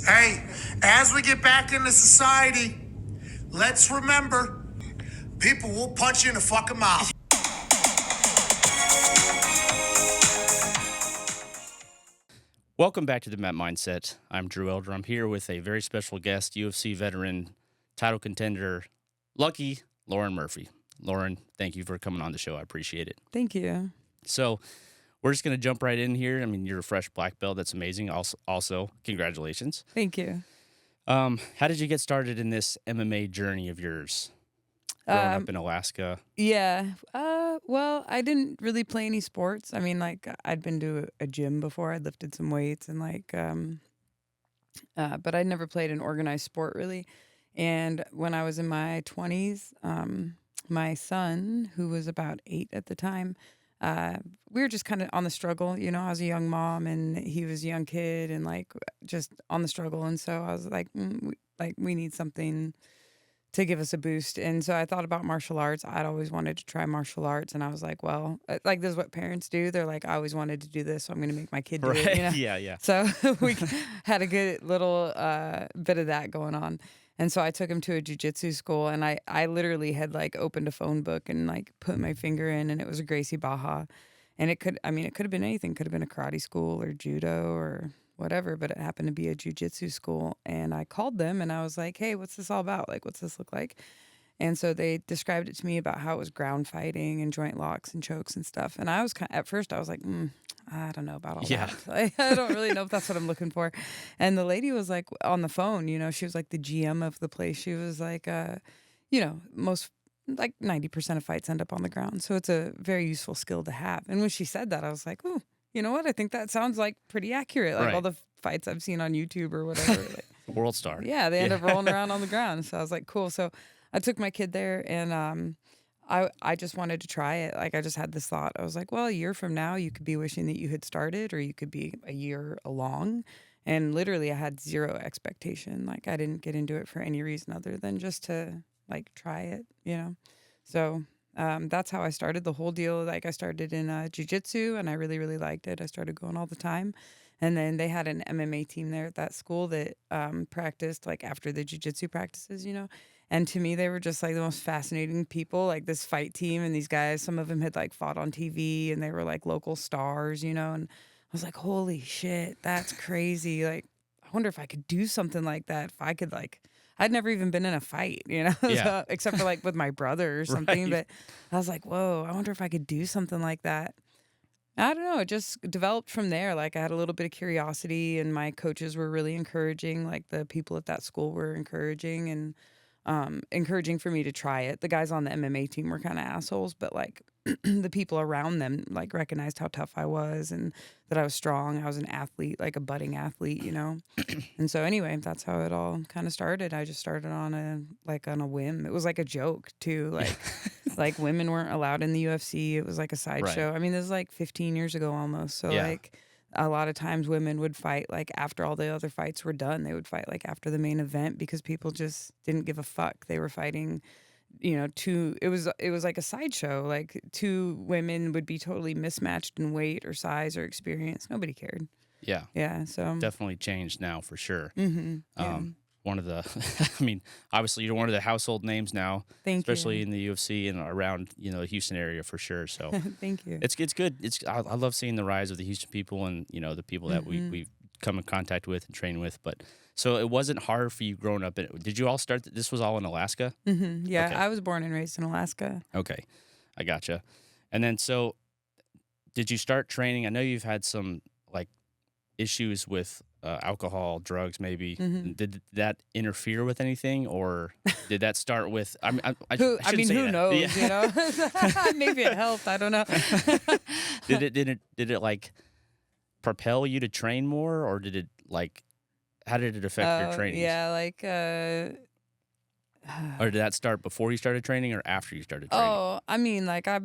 Hey, as we get back into society, let's remember, people will punch you in the fucking mouth. Welcome back to the Met Mindset. I'm Drew Elder. I'm here with a very special guest, UFC veteran, title contender, lucky Lauren Murphy. Lauren, thank you for coming on the show. I appreciate it. Thank you. So we're just going to jump right in here. I mean, you're a fresh black belt. That's amazing. Also, congratulations. Thank you. How did you get started in this MMA journey of yours? Growing up in Alaska. Yeah. Well, I didn't really play any sports. I mean, like I'd been to a gym before. I lifted some weights and but I'd never played an organized sport really. And when I was in my 20s, my son, who was about 8 at the time, we were just kind of on the struggle. You know, I was a young mom and he was a young kid and like just on the struggle. And so I was like, we need something to give us a boost. And so I thought about martial arts. I'd always wanted to try martial arts. And I was like, well, like this is what parents do. They're like, I always wanted to do this, so I'm going to make my kid do it. You know? Yeah. So we had a good little bit of that going on. And so I took him to a jiu-jitsu school, and I literally had like opened a phone book and like put my finger in, and it was a Gracie Baja. And it could have been anything. Could have been a karate school or judo or whatever, but it happened to be a jiu-jitsu school. And I called them and I was like, hey, what's this all about? Like, what's this look like? And so they described it to me about how it was ground fighting and joint locks and chokes and stuff. And I was at first I was like, I don't know about all that. Like, I don't really know if that's what I'm looking for. And the lady was like on the phone, you know, she was like the GM of the place. She was like, most like 90% of fights end up on the ground. So it's a very useful skill to have. And when she said that, I was like, ooh, you know what? I think that sounds like pretty accurate. Like all the fights I've seen on YouTube or whatever. Like, World star. Yeah, they end up rolling around on the ground. So I was like, cool. So I took my kid there and I just wanted to try it. Like I just had this thought. I was like, well, a year from now, you could be wishing that you had started or you could be a year along. And literally I had zero expectation. Like I didn't get into it for any reason other than just to like try it, you know? So that's how I started the whole deal. Like I started in jiu-jitsu and I really, really liked it. I started going all the time. And then they had an MMA team there at that school that practiced like after the jiu-jitsu practices, you know. And to me, they were just like the most fascinating people, like this fight team. And these guys, some of them had like fought on TV and they were like local stars, you know. And I was like, holy shit, that's crazy. Like, I wonder if I could do something like that. If I could like, I'd never even been in a fight, you know, so, except for like with my brother or something. But I was like, whoa, I wonder if I could do something like that. I don't know. It just developed from there. Like I had a little bit of curiosity and my coaches were really encouraging. Like the people at that school were encouraging and encouraging for me to try it. The guys on the MMA team were kind of assholes, but like the people around them like recognized how tough I was and that I was strong. I was an athlete, like a budding athlete, you know? And so anyway, that's how it all kind of started. I just started on a whim. It was like a joke too. Like, like women weren't allowed in the UFC. It was like a sideshow. I mean, this is like 15 years ago almost. So like a lot of times women would fight like after all the other fights were done. They would fight like after the main event because people just didn't give a fuck. They were fighting, you know, it was like a sideshow. Like two women would be totally mismatched in weight or size or experience. Nobody cared. Yeah. Yeah. So definitely changed now for sure. Yeah. One of the, I mean, obviously you're one of the household names now, especially in the UFC and around, you know, the Houston area for sure. So thank you. It's good. I love seeing the rise of the Houston people and, you know, the people that we come in contact with and train with. But so it wasn't hard for you growing up. Did you all start, this was all in Alaska? Yeah, Okay. I was born and raised in Alaska. Okay. I gotcha. And then, so did you start training? I know you've had some like issues with alcohol, drugs, maybe. Did that interfere with anything, or did that start with? I mean, who knows? You know, maybe it helped. I don't know. Did it like propel you to train more, or did it like? How did it affect your training? Yeah, like. Or did that start before you started training, or after you started training? Oh, I mean, like I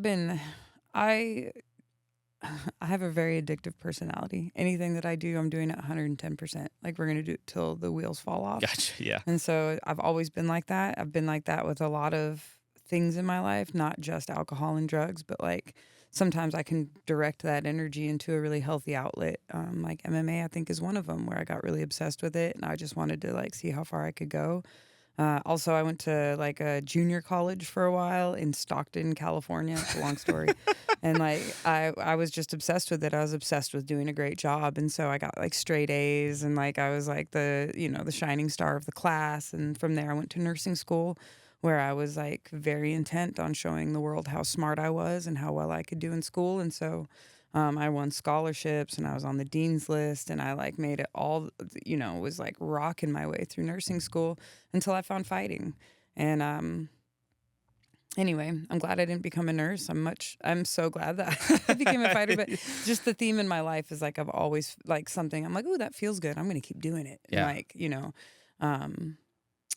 have a very addictive personality. Anything that I do, I'm doing it 110%. Like we're going to do it till the wheels fall off. Gotcha, yeah. And so I've always been like that. I've been like that with a lot of things in my life, not just alcohol and drugs, but like sometimes I can direct that energy into a really healthy outlet. Like MMA, I think is one of them where I got really obsessed with it, and I just wanted to like see how far I could go. Also, I went to like a junior college for a while in Stockton, California. It's a long story. And like I was just obsessed with it. I was obsessed with doing a great job. And so I got like straight A's, and like I was like the shining star of the class. And from there I went to nursing school where I was like very intent on showing the world how smart I was and how well I could do in school. And so I won scholarships and I was on the dean's list, and I like made it all, was like rocking my way through nursing school until I found fighting. And anyway, I'm glad I didn't become a nurse. I'm so glad that I became a fighter, but just the theme in my life is like I've always like something. I'm like, oh, that feels good. I'm going to keep doing it. Yeah. And like,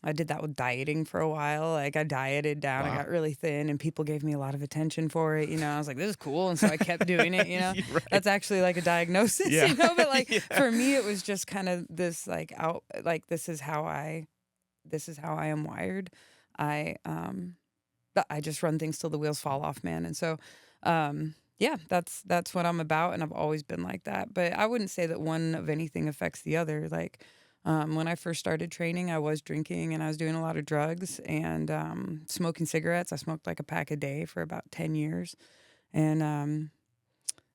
I did that with dieting for a while. Like I dieted down, Wow. I got really thin, and people gave me a lot of attention for it. I was like, this is cool. And so I kept doing it, Right. That's actually like a diagnosis, Yeah. but like Yeah. for me, it was just kind of this like this is how I am wired. I just run things till the wheels fall off, man. And so, yeah, that's what I'm about. And I've always been like that, but I wouldn't say that one of anything affects the other. Like, when I first started training, I was drinking and I was doing a lot of drugs and smoking cigarettes. I smoked like a pack a day for about 10 years. And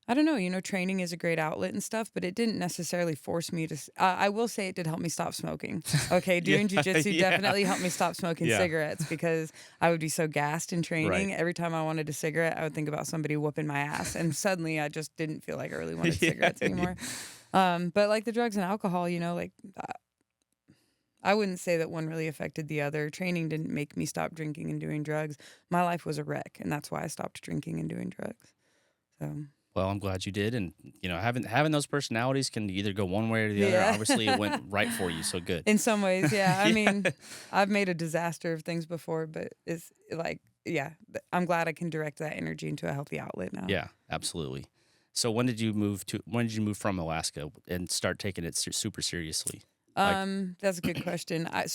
I don't know, training is a great outlet and stuff, but it didn't necessarily force me to. I will say it did help me stop smoking. Okay, doing jujitsu definitely helped me stop smoking cigarettes because I would be so gassed in training. Right. Every time I wanted a cigarette, I would think about somebody whooping my ass. And suddenly I just didn't feel like I really wanted cigarettes anymore. But like the drugs and alcohol, I wouldn't say that one really affected the other. Training didn't make me stop drinking and doing drugs. My life was a wreck, and that's why I stopped drinking and doing drugs. So. Well, I'm glad you did, and having those personalities can either go one way or the other. Obviously, it went right for you, so good. In some ways, yeah. I mean, I've made a disaster of things before, but it's like, yeah, I'm glad I can direct that energy into a healthy outlet now. Yeah, absolutely. So when did you move from Alaska and start taking it super seriously? That's a good question. I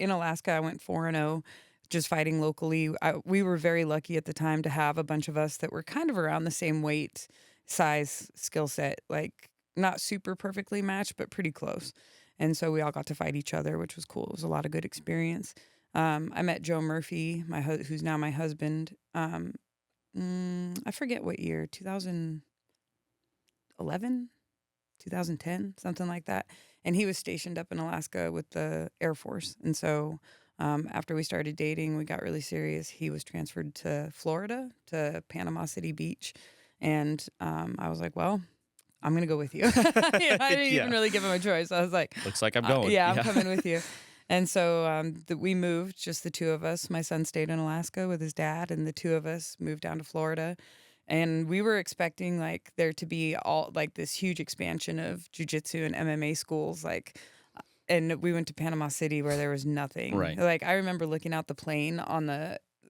in Alaska, I went 4-0. Just fighting locally. We were very lucky at the time to have a bunch of us that were kind of around the same weight, size, skill set, like not super perfectly matched, but pretty close. And so we all got to fight each other, which was cool. It was a lot of good experience. I met Joe Murphy, who's now my husband. I forget what year, 2011, 2010, something like that. And he was stationed up in Alaska with the Air Force. And so after we started dating, we got really serious. He was transferred to Florida, to Panama City Beach. And I was like, well, I'm going to go with you. I didn't even really give him a choice. I was like, looks like I'm going. I'm coming with you. And so we moved, just the two of us. My son stayed in Alaska with his dad, and the two of us moved down to Florida. And we were expecting like there to be all like this huge expansion of jiu-jitsu and MMA schools, and we went to Panama City where there was nothing. Right. Like I remember looking out the plane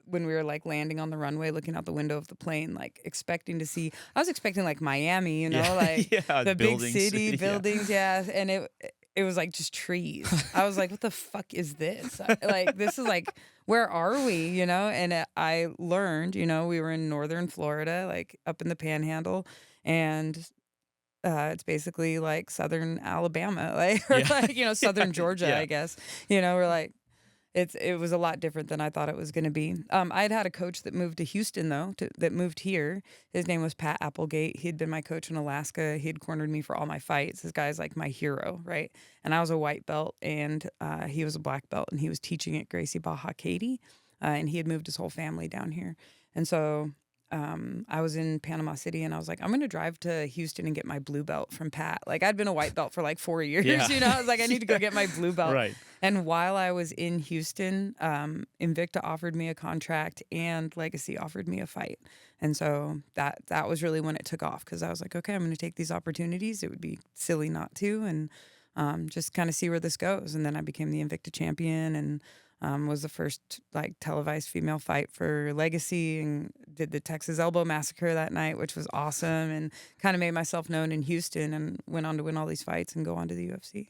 when we were like landing on the runway, looking out the window of the plane, like expecting to see. I was expecting like Miami, like the big city buildings, and it was like just trees. I was like, what the fuck is this? Like this is like, where are we? And I learned, we were in northern Florida, like up in the Panhandle, and it's basically like southern Alabama, southern Georgia, I guess. We're like, it was a lot different than I thought it was going to be. I'd had a coach that moved to Houston that moved here. His name was Pat Applegate. He'd been my coach in Alaska. He'd cornered me for all my fights. This guy's like my hero, right? And I was a white belt, and he was a black belt, and he was teaching at Gracie Baja Katie, and he had moved his whole family down here, and so. I was in Panama City, and I was like, I'm going to drive to Houston and get my blue belt from Pat. Like I'd been a white belt for like 4 years, I was like, I need to go get my blue belt. Right. And while I was in Houston, Invicta offered me a contract and Legacy offered me a fight. And so that was really when it took off, because I was like, okay, I'm going to take these opportunities. It would be silly not to, and just kind of see where this goes. And then I became the Invicta champion, and was the first like televised female fight for Legacy, and did the Texas Elbow Massacre that night, which was awesome, and kind of made myself known in Houston, and went on to win all these fights and go on to the UFC.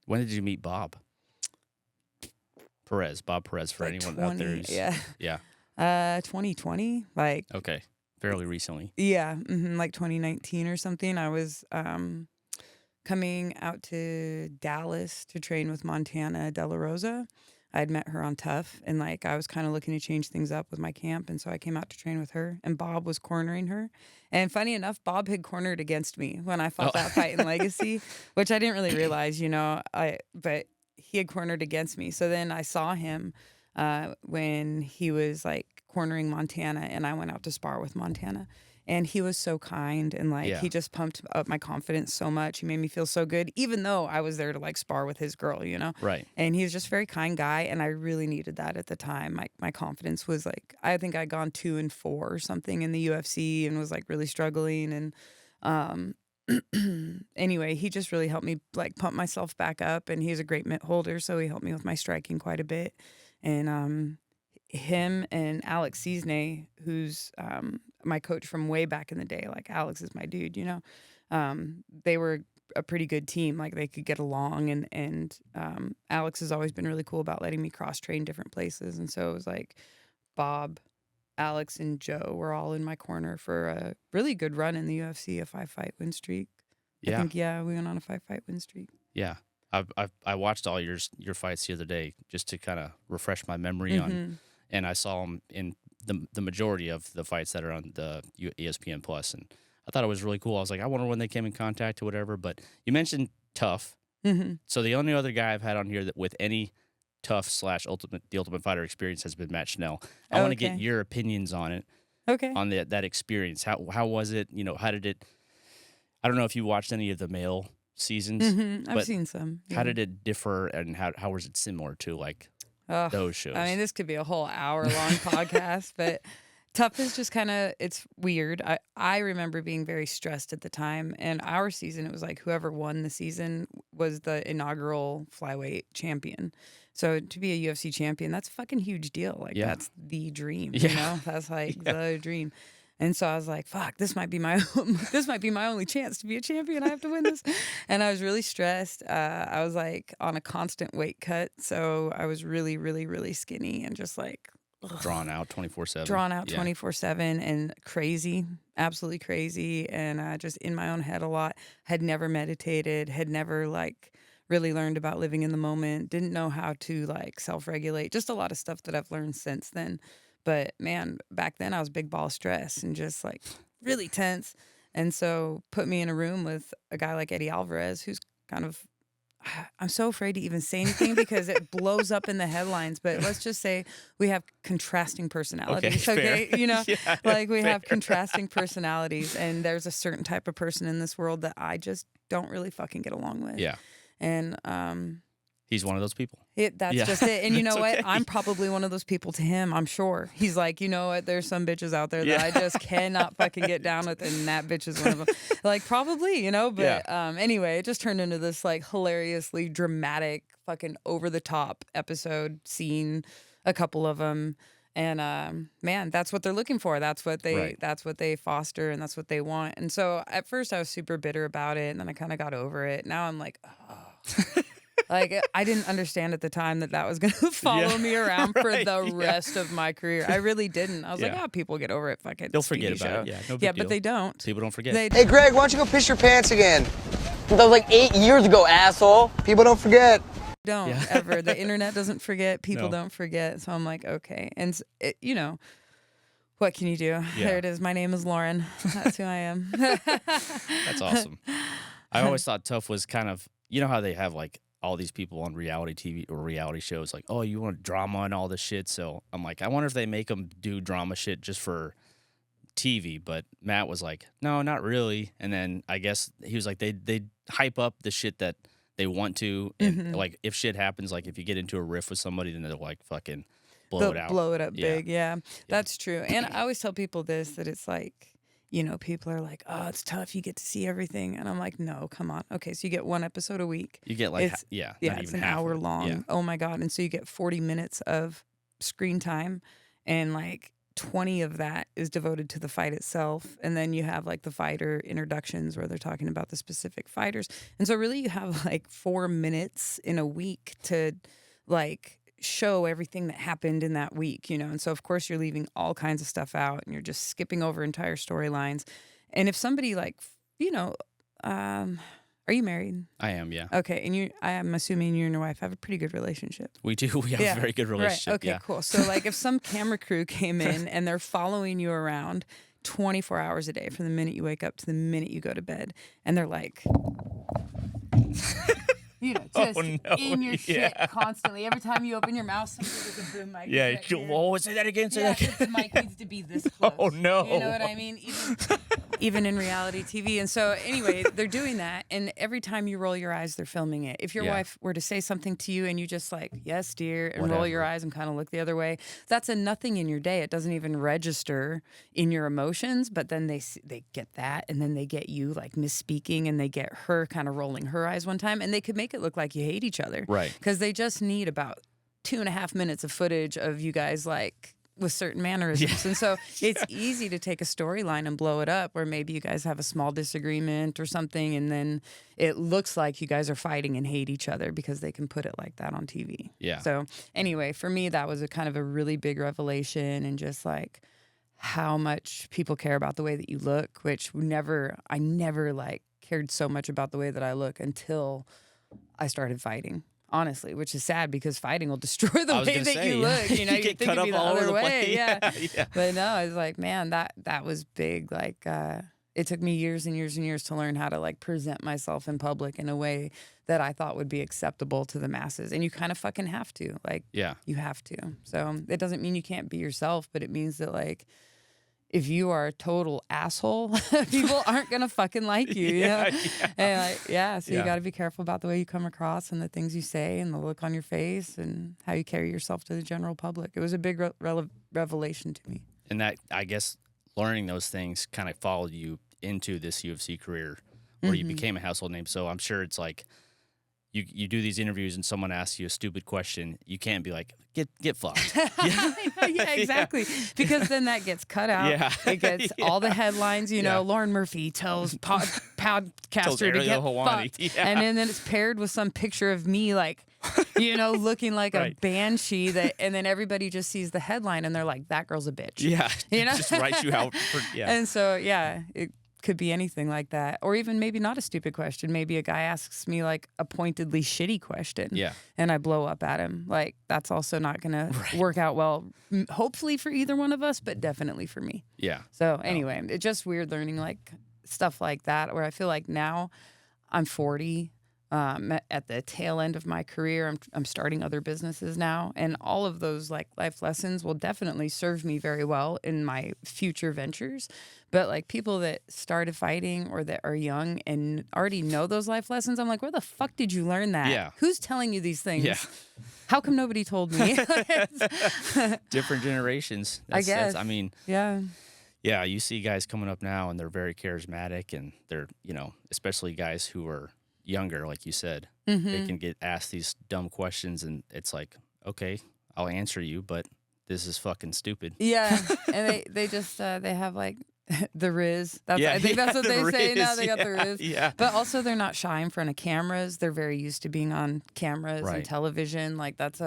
When did you meet Bob Perez, for Like anyone 20, out there? yeah. 2020, like Okay. fairly recently. Yeah, like 2019 or something. I was coming out to Dallas to train with Montana De La Rosa. I had met her on Tough, and like I was kind of looking to change things up with my camp, and so I came out to train with her. And Bob was cornering her, and funny enough, Bob had cornered against me when I fought that fight in Legacy, which I didn't really realize, but he had cornered against me. So then I saw him when he was like cornering Montana, and I went out to spar with Montana. And he was so kind, and like Yeah. he just pumped up my confidence so much. He made me feel so good, even though I was there to like spar with his girl, Right. And he was just a very kind guy, and I really needed that at the time. My confidence was like, I think I'd gone 2-4 or something in the UFC and was like really struggling. And anyway, he just really helped me like pump myself back up. And he's a great mitt holder, so he helped me with my striking quite a bit. And him and Alex Cisne, who's my coach from way back in the day, like Alex is my dude, they were a pretty good team. Like they could get along, and Alex has always been really cool about letting me cross train different places. And so it was like Bob, Alex, and Joe were all in my corner for a really good run in the UFC, a 5-fight win streak. Yeah. I think, we went on a 5-fight win streak. Yeah. I watched all your fights the other day just to kind of refresh my memory on, and I saw them in the majority of the fights that are on the ESPN Plus, and I thought it was really cool. I was like, I wonder when they came in contact or whatever. But you mentioned Tough, so the only other guy I've had on here that with any Tough / the Ultimate Fighter experience has been Matt Schnell. I want to get your opinions on it. Okay. On that experience, how was it? How did it? I don't know if you watched any of the male seasons. I've seen some. How did it differ, and how was it similar to like those shows? I mean, this could be a whole hour-long podcast, but Tough is just kind of, it's weird. I remember being very stressed at the time, and our season, it was like whoever won the season was the inaugural flyweight champion. So to be a UFC champion, that's a fucking huge deal. Like that's the dream, That's like the dream. And so I was like, fuck, this might be my only chance to be a champion. I have to win this. And I was really stressed. I was like on a constant weight cut. So I was really, really, really skinny and just like drawn out 24/7. Drawn out 24/7 and crazy, absolutely crazy. And just in my own head a lot. Had never meditated, had never like really learned about living in the moment, didn't know how to like self-regulate, just a lot of stuff that I've learned since then. But man, back then I was big ball stress and just like really tense. And so put me in a room with a guy like Eddie Alvarez, who's kind of, I'm so afraid to even say anything because it blows up in the headlines. But let's just say we have contrasting personalities. Okay. Like we have contrasting personalities, and there's a certain type of person in this world that I just don't really fucking get along with. Yeah. And he's one of those people. That's just it. And you know what? Okay. I'm probably one of those people to him, I'm sure. He's like, you know what? There's some bitches out there that I just cannot fucking get down with, and that bitch is one of them. Like, probably, But anyway, it just turned into this, like, hilariously dramatic, fucking over-the-top episode, scene, a couple of them. And, man, that's what they're looking for. That's what they foster, and that's what they want. And so at first I was super bitter about it, and then I kind of got over it. Now I'm like, oh. Like, I didn't understand at the time that was going to follow me around for the rest of my career. I really didn't. I was like, people get over it. Fuck it. They'll forget about it. Yeah, no big deal. But they don't. People don't forget. Hey, Greg, why don't you go piss your pants again? That was like 8 years ago, asshole. People don't forget. Don't ever. The internet doesn't forget. People don't forget. So I'm like, okay. And, what can you do? Yeah. There it is. My name is Lauren. That's who I am. That's awesome. I always thought Tough was kind of, you know how they have like all these people on reality TV or reality shows like, oh, you want drama and all this shit. So I'm like, I wonder if they make them do drama shit just for TV. But Matt was like, no, not really. And then I guess he was like, they hype up the shit that they want to. And like if shit happens, like if you get into a riff with somebody, then they're like fucking blow it out. Blow it up big. Yeah, that's true. And I always tell people this, that it's like, people are like, oh, it's tough. You get to see everything. And I'm like, no, come on. Okay, so you get one episode a week. You get like, it's an hour long. Yeah. Oh, my God. And so you get 40 minutes of screen time, and like 20 of that is devoted to the fight itself. And then you have like the fighter introductions where they're talking about the specific fighters. And so really you have like 4 minutes in a week to like show everything that happened in that week, and so of course you're leaving all kinds of stuff out and you're just skipping over entire storylines. And if somebody like, you know, are you married? I am, yeah. Okay, and I am assuming you and your wife have a pretty good relationship. We do. We have a very good relationship. Right. Okay, yeah. cool. So like if some camera crew came in and they're following you around 24 hours a day from the minute you wake up to the minute you go to bed, and they're like, just in your shit constantly. Every time you open your mouth, somebody with a boom mic. Yeah. Whoa, say that again. Say that again. The mic needs to be this close. Oh, no. You know what I mean? Even in reality TV. And so anyway, they're doing that. And every time you roll your eyes, they're filming it. If your wife were to say something to you and you just like, yes, dear, and roll your eyes and kind of look the other way, that's a nothing in your day. It doesn't even register in your emotions. But then they get that, and then they get you like misspeaking, and they get her kind of rolling her eyes one time, and they could make it look like you hate each other. Right. Because they just need about 2.5 minutes of footage of you guys like with certain mannerisms. And so it's easy to take a storyline and blow it up, where maybe you guys have a small disagreement or something, and then it looks like you guys are fighting and hate each other because they can put it like that on TV. Yeah. So anyway, for me, that was a kind of a really big revelation, and just like how much people care about the way that you look, which I never like cared so much about the way that I look until I started fighting. Honestly, which is sad because fighting will destroy the way that you look. You know, you get think cut it'd be up the all over other the way. place. Yeah. But no, I was like, man, that was big. Like, it took me years and years and years to learn how to like present myself in public in a way that I thought would be acceptable to the masses. And you kind of fucking have to. Like, you have to. So it doesn't mean you can't be yourself, but it means that like, if you are a total asshole, people aren't going to fucking like you, you know? And so you got to be careful about the way you come across and the things you say and the look on your face and how you carry yourself to the general public. It was a big revelation to me. And that, I guess, learning those things kind of followed you into this UFC career where you became a household name. So I'm sure it's like, you do these interviews and someone asks you a stupid question, you can't be like, get fucked. Yeah, exactly. Because then that gets cut out. Yeah. It gets all the headlines, you know, Lauren Murphy tells podcaster to get fucked. Yeah. And then it's paired with some picture of me like, you know, looking like a banshee and then everybody just sees the headline and they're like, that girl's a bitch. Yeah. You know? Just write you out. And so, it could be anything like that. Or even maybe not a stupid question. Maybe a guy asks me like a pointedly shitty question. Yeah. And I blow up at him. Like, that's also not going to work out well, hopefully for either one of us, but definitely for me. Yeah. So anyway, it's just weird learning like stuff like that, where I feel like now I'm 40. At the tail end of my career, I'm starting other businesses now, and all of those like life lessons will definitely serve me very well in my future ventures. But like people that started fighting or that are young and already know those life lessons, I'm like, where the fuck did you learn that? Yeah. Who's telling you these things? Yeah. How come nobody told me? Different generations. I guess. I mean, yeah, you see guys coming up now and they're very charismatic, and they're, you know, especially guys who are younger, like you said, they can get asked these dumb questions and it's like, okay, I'll answer you, but this is fucking stupid. Yeah. And they just they have like the Riz. I think that's what they say now. They got the Riz. Yeah. But also they're not shy in front of cameras. They're very used to being on cameras and television. Like that's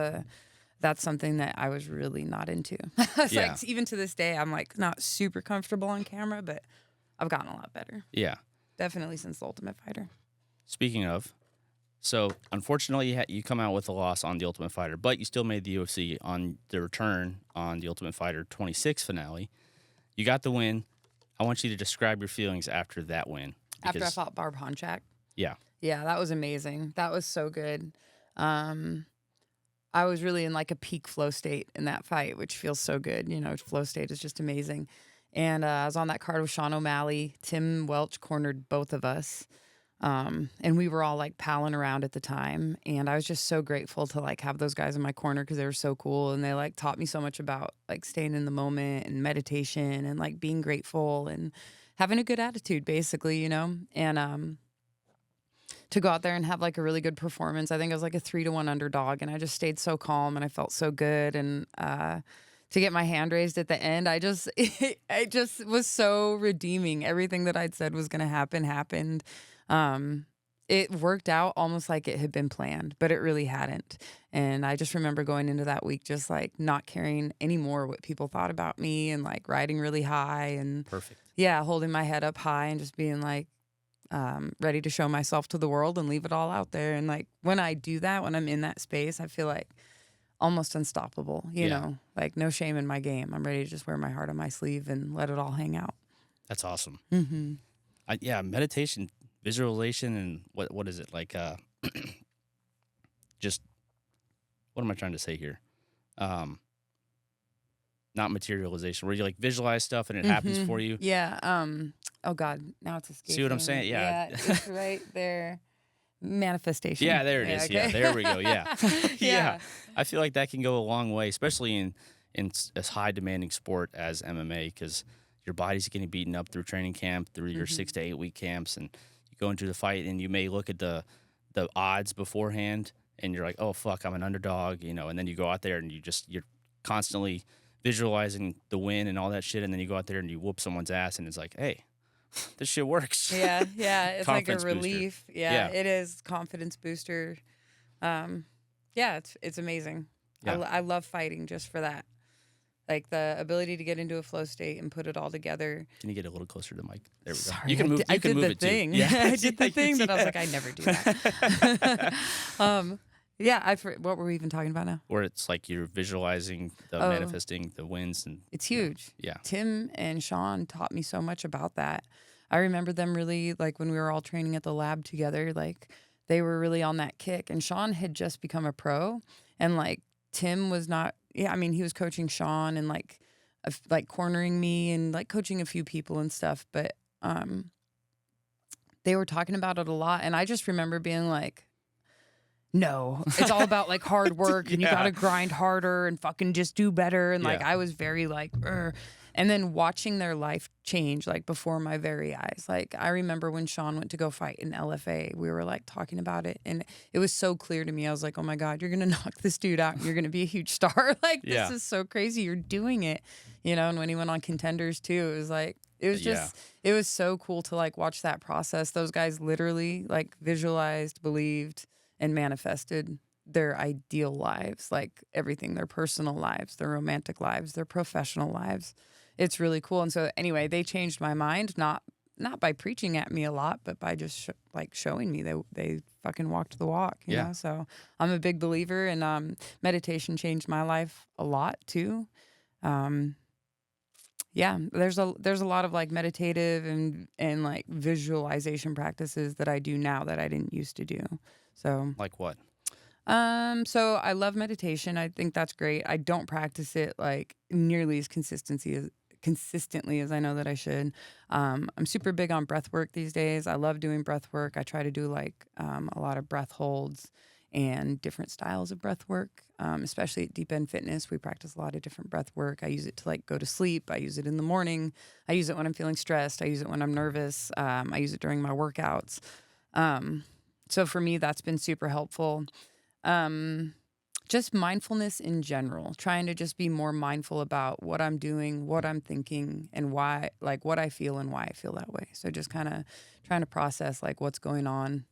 something that I was really not into. Like even to this day, I'm like not super comfortable on camera, but I've gotten a lot better. Yeah. Definitely since The Ultimate Fighter. Speaking of, so unfortunately you come out with a loss on The Ultimate Fighter, but you still made the UFC on the return on The Ultimate Fighter 26 finale. You got the win. I want you to describe your feelings after that win. After I fought Barb Honchak? Yeah. Yeah, that was amazing. That was so good. I was really in like a peak flow state in that fight, which feels so good. You know, flow state is just amazing. And I was on that card with Sean O'Malley. Tim Welch cornered both of us. And we were all like palling around at the time. And I was just so grateful to like have those guys in my corner because they were so cool. And they like taught me so much about like staying in the moment and meditation and like being grateful and having a good attitude, basically, you know? And, to go out there and have like a really good performance. I think I was like a 3-1 underdog, and I just stayed so calm and I felt so good. And, to get my hand raised at the end, I just was so redeeming. Everything that I'd said was going to happen happened. it worked out almost like it had been planned, but it really hadn't. And I just remember going into that week just like not caring anymore what people thought about me and like riding really high and Perfect. yeah, holding my head up high and just being like ready to show myself to the world and leave it all out there. And like when I do that, when I'm in that space, I feel like almost unstoppable, you know, like no shame in my game. I'm ready to just wear my heart on my sleeve and let it all hang out. That's awesome. Mm-hmm. Yeah, meditation, visualization, and what is it like? Just what am I trying to say here? Not materialization, where you like visualize stuff and it happens for you. Yeah. Oh God, now it's escaping. See what I'm saying? Yeah. It's right there. Manifestation. Yeah, there it is. Okay. Yeah, there we go. Yeah. Yeah. I feel like that can go a long way, especially in as high demanding sport as MMA, because your body's getting beaten up through training camp, through your 6 to 8 week camps, and you go into the fight and you may look at the odds beforehand and you're like, oh fuck, I'm an underdog, you know, and then you go out there and you're constantly visualizing the win and all that shit, and then you go out there and you whoop someone's ass and it's like, hey, this shit works. Yeah. It's like a Confidence booster. relief. Yeah, it is confidence booster. Yeah, it's amazing. Yeah. I love fighting just for that. Like the ability to get into a flow state and put it all together. Can you get a little closer to the mic? There we go. Sorry, You can move. I You can did move the it thing. too. Yeah, I did the thing that I was like, I never do that. Yeah, what were we even talking about now? Where it's like you're visualizing the manifesting the wins and It's huge. yeah. Tim and Sean taught me so much about that. I remember them really, like when we were all training at the lab together, like they were really on that kick. And Sean had just become a pro, and like Tim was not. Yeah, I mean, he was coaching Sean and like cornering me and like coaching a few people and stuff. But they were talking about it a lot, and I just remember being like, no, it's all about like hard work and you got to grind harder and fucking just do better. And like, I was very like, "Ugh." And then watching their life change like before my very eyes. Like I remember when Sean went to go fight in LFA, we were like talking about it and it was so clear to me. I was like, oh my God, you're going to knock this dude out and you're going to be a huge star. Like this is so crazy. You're doing it, you know? And when he went on Contenders too, it was like, it was just, it was so cool to like watch that process. Those guys literally like visualized, believed, and manifested their ideal lives, like everything, their personal lives, their romantic lives, their professional lives. It's really cool. And so anyway, they changed my mind, not by preaching at me a lot, but by just showing me they fucking walked the walk, you know? So I'm a big believer, and meditation changed my life a lot too. There's a lot of like meditative and like visualization practices that I do now that I didn't used to do. So Like what? So I love meditation. I think that's great. I don't practice it like nearly as consistently as I know that I should. I'm super big on breath work these days. I love doing breath work. I try to do like a lot of breath holds and different styles of breath work, especially at Deep End Fitness. We practice a lot of different breath work. I use it to like go to sleep. I use it in the morning. I use it when I'm feeling stressed. I use it when I'm nervous. I use it during my workouts. So for me, that's been super helpful. Just mindfulness in general, trying to just be more mindful about what I'm doing, what I'm thinking, and why, like what I feel and why I feel that way. So just kind of trying to process like what's going on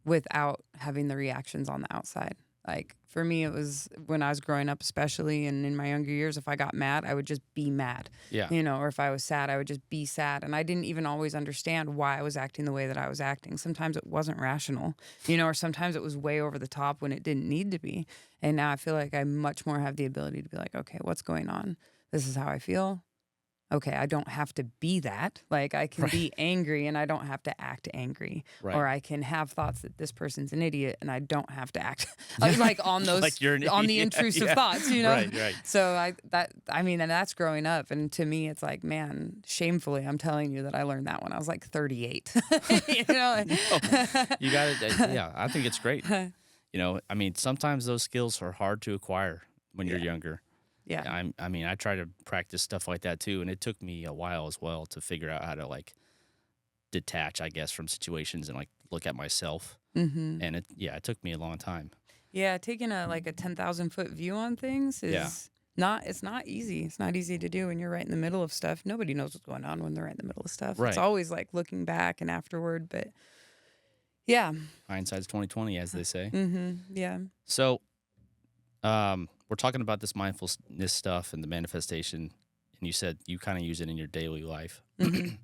without having the reactions on the outside. Like for me, it was when I was growing up, especially, and in my younger years, if I got mad, I would just be mad, you know, or if I was sad, I would just be sad. And I didn't even always understand why I was acting the way that I was acting. Sometimes it wasn't rational, you know, or sometimes it was way over the top when it didn't need to be. And now I feel like I much more have the ability to be like, okay, what's going on? This is how I feel. Okay, I don't have to be that. Like I can be angry and I don't have to act angry. Right. Or I can have thoughts that this person's an idiot and I don't have to act like on those Like you're an on the idiot. intrusive thoughts, you know? Right. So and that's growing up. And to me it's like, man, shamefully, I'm telling you that I learned that when I was like 38. You know? You got it. Yeah, I think it's great. You know, I mean, sometimes those skills are hard to acquire when you're younger. Yeah. I mean, I try to practice stuff like that too, and it took me a while as well to figure out how to like detach, I guess, from situations and like look at myself. Mm-hmm. And it took me a long time. Yeah, taking a 10,000-foot view on things is it's not easy. It's not easy to do when you're right in the middle of stuff. Nobody knows what's going on when they're right in the middle of stuff. Right. It's always like looking back and afterward, but Yeah. Hindsight's 20/20, as they say. Yeah. So, we're talking about this mindfulness stuff and the manifestation, and you said you kind of use it in your daily life. Can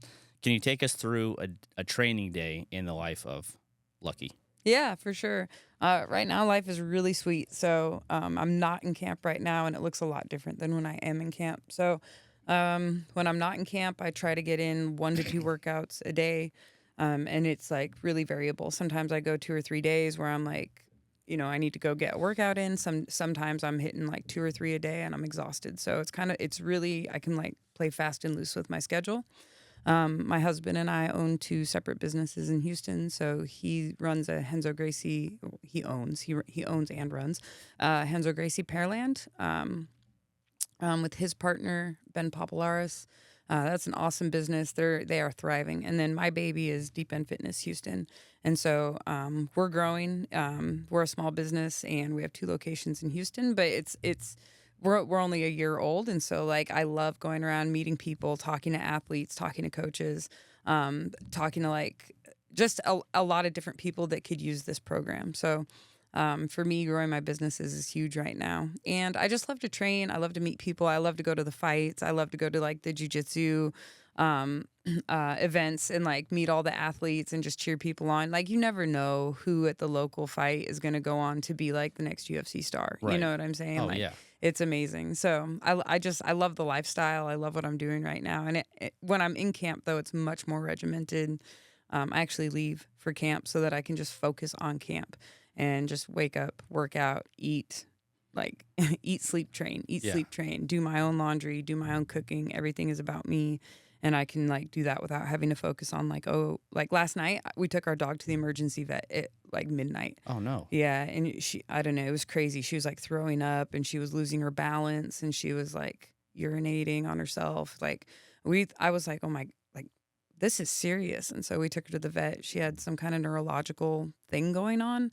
you take us through a training day in the life of Lucky? Yeah, for sure. Right now, life is really sweet. So I'm not in camp right now, and it looks a lot different than when I am in camp. So when I'm not in camp, I try to get in 1 to 2 workouts a day, and it's like really variable. Sometimes I go 2 or 3 days where I'm like, I need to go get a workout in. Sometimes I'm hitting like 2 or 3 a day, and I'm exhausted. So it's really I can like play fast and loose with my schedule. My husband and I own 2 separate businesses in Houston. So he runs a Henzo Gracie. He owns and runs Henzo Gracie Pearland with his partner Ben Popularis. That's an awesome business. They are thriving. And then my baby is Deep End Fitness Houston. And so we're growing. We're a small business and we have 2 locations in Houston. But we're only a year old, and so like I love going around meeting people, talking to athletes, talking to coaches, talking to like just a lot of different people that could use this program. So for me, growing my businesses is huge right now, and I just love to train. I love to meet people. I love to go to the fights. I love to go to like the jiu-jitsu events and like meet all the athletes and just cheer people on. Like you never know who at the local fight is going to go on to be like the next UFC star. Right. You know what I'm saying? Oh, like, yeah. It's amazing. So I love the lifestyle. I love what I'm doing right now. And when I'm in camp though, it's much more regimented. I actually leave for camp so that I can just focus on camp and just wake up, work out, eat, like eat, sleep, train, sleep, train, do my own laundry, do my own cooking. Everything is about me. And I can like do that without having to focus on like last night we took our dog to the emergency vet at like midnight. Oh no. Yeah, and I don't know, it was crazy. She was like throwing up and she was losing her balance and she was like urinating on herself. Like I was like, oh my, like this is serious. And so we took her to the vet. She had some kind of neurological thing going on.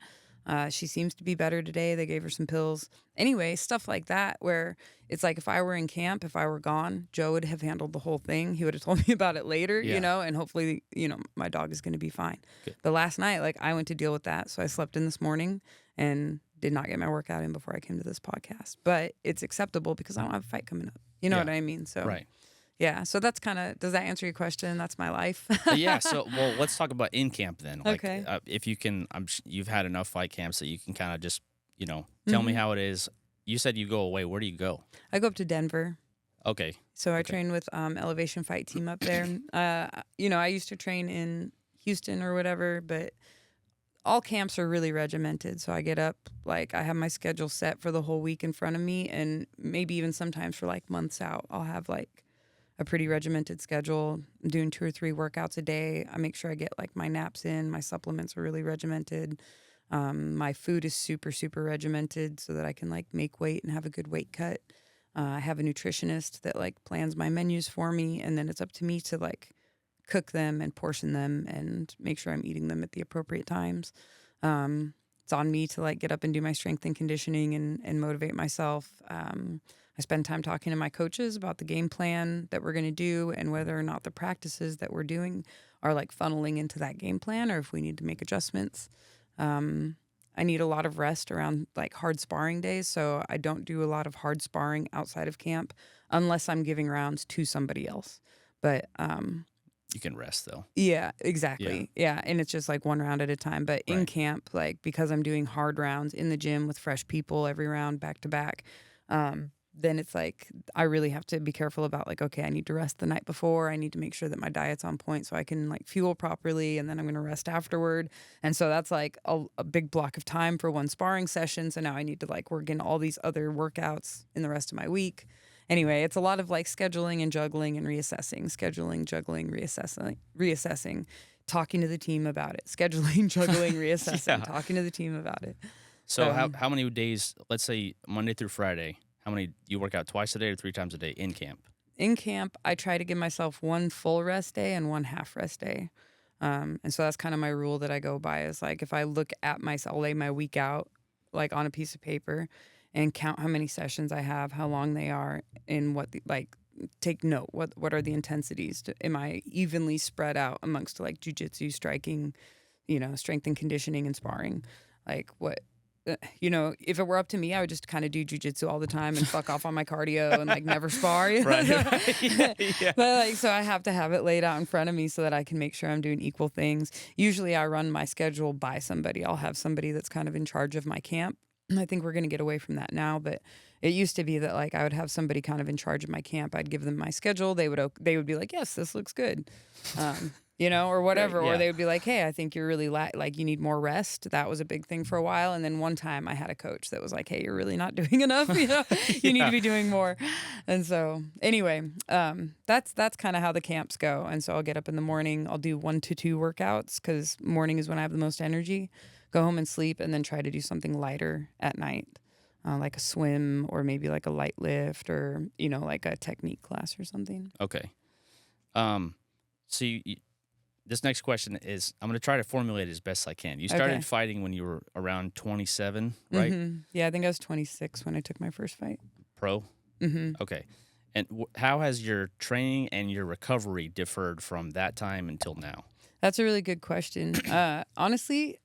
She seems to be better today. They gave her some pills. Anyway, stuff like that where it's like if I were in camp, if I were gone, Joe would have handled the whole thing. He would have told me about it later, and hopefully, my dog is going to be fine. Good. But last night, like I went to deal with that. So I slept in this morning and did not get my workout in before I came to this podcast. But it's acceptable because I don't have a fight coming up. You know what I mean? So Right. Yeah, so that's does that answer your question? That's my life. Yeah. So, well, let's talk about in camp then. Like, Okay. If you can, you've had enough fight camps that you can kind of just, tell me how it is. You said you go away. Where do you go? I go up to Denver. Okay. So I train with Elevation Fight Team up there. I used to train in Houston or whatever, but all camps are really regimented. So I get up, like I have my schedule set for the whole week in front of me, and maybe even sometimes for like months out, I'll have like a pretty regimented schedule. I'm doing 2 or 3 workouts a day. I make sure I get like my naps in. My supplements are really regimented. My food is super, super regimented so that I can like make weight and have a good weight cut. I have a nutritionist that like plans my menus for me, and then it's up to me to like cook them and portion them and make sure I'm eating them at the appropriate times. It's on me to like get up and do my strength and conditioning and motivate myself. I spend time talking to my coaches about the game plan that we're going to do and whether or not the practices that we're doing are like funneling into that game plan or if we need to make adjustments. I need a lot of rest around like hard sparring days. So I don't do a lot of hard sparring outside of camp unless I'm giving rounds to somebody else. But you can rest though. Yeah, exactly. Yeah. And it's just like 1 round at a time. But in camp, like because I'm doing hard rounds in the gym with fresh people every round back to back, then it's like I really have to be careful about like, okay, I need to rest the night before. I need to make sure that my diet's on point so I can like fuel properly, and then I'm going to rest afterward. And so that's like a big block of time for one sparring session. So now I need to like work in all these other workouts in the rest of my week. Anyway, it's a lot of like scheduling and juggling and reassessing, scheduling, juggling, reassessing, talking to the team about it, scheduling, juggling, reassessing, talking to the team about it. So how many days, let's say Monday through Friday, how many you work out twice a day or 3 times a day in camp? In camp, I try to give myself 1 full rest day and 1 half rest day. And so that's kind of my rule that I go by is like, if I look at I'll lay my week out like on a piece of paper and count how many sessions I have, how long they are, and take note, what are the intensities? Am I evenly spread out amongst like jiu-jitsu, striking, strength and conditioning and sparring. Like what, if it were up to me, I would just kind of do jujitsu all the time and fuck off on my cardio and like never spar. Right. But like, so I have to have it laid out in front of me so that I can make sure I'm doing equal things. Usually I run my schedule by somebody. I'll have somebody that's kind of in charge of my camp. I think we're going to get away from that now, but it used to be that like I would have somebody kind of in charge of my camp. I'd give them my schedule. They would be like, yes, this looks good. Or whatever. Right, yeah. Or they would be like, hey, I think you're really like you need more rest. That was a big thing for a while. And then one time I had a coach that was like, hey, you're really not doing enough. You need to be doing more. And so anyway, that's kind of how the camps go. And so I'll get up in the morning. I'll do 1 to 2 workouts because morning is when I have the most energy. Go home and sleep, and then try to do something lighter at night, like a swim or maybe like a light lift or, like a technique class or something. Okay. So this next question is, I'm going to try to formulate it as best I can. You started fighting when you were around 27, right? Mm-hmm. Yeah, I think I was 26 when I took my first fight. Pro? Mm-hmm. Okay. And how has your training and your recovery differed from that time until now? That's a really good question. Honestly,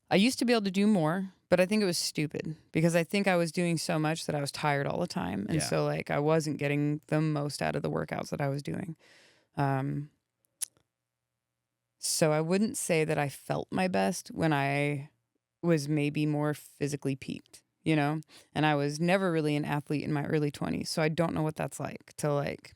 I used to be able to do more, but I think it was stupid because I think I was doing so much that I was tired all the time. And so like I wasn't getting the most out of the workouts that I was doing. So I wouldn't say that I felt my best when I was maybe more physically peaked, and I was never really an athlete in my early 20s. So I don't know what that's like to like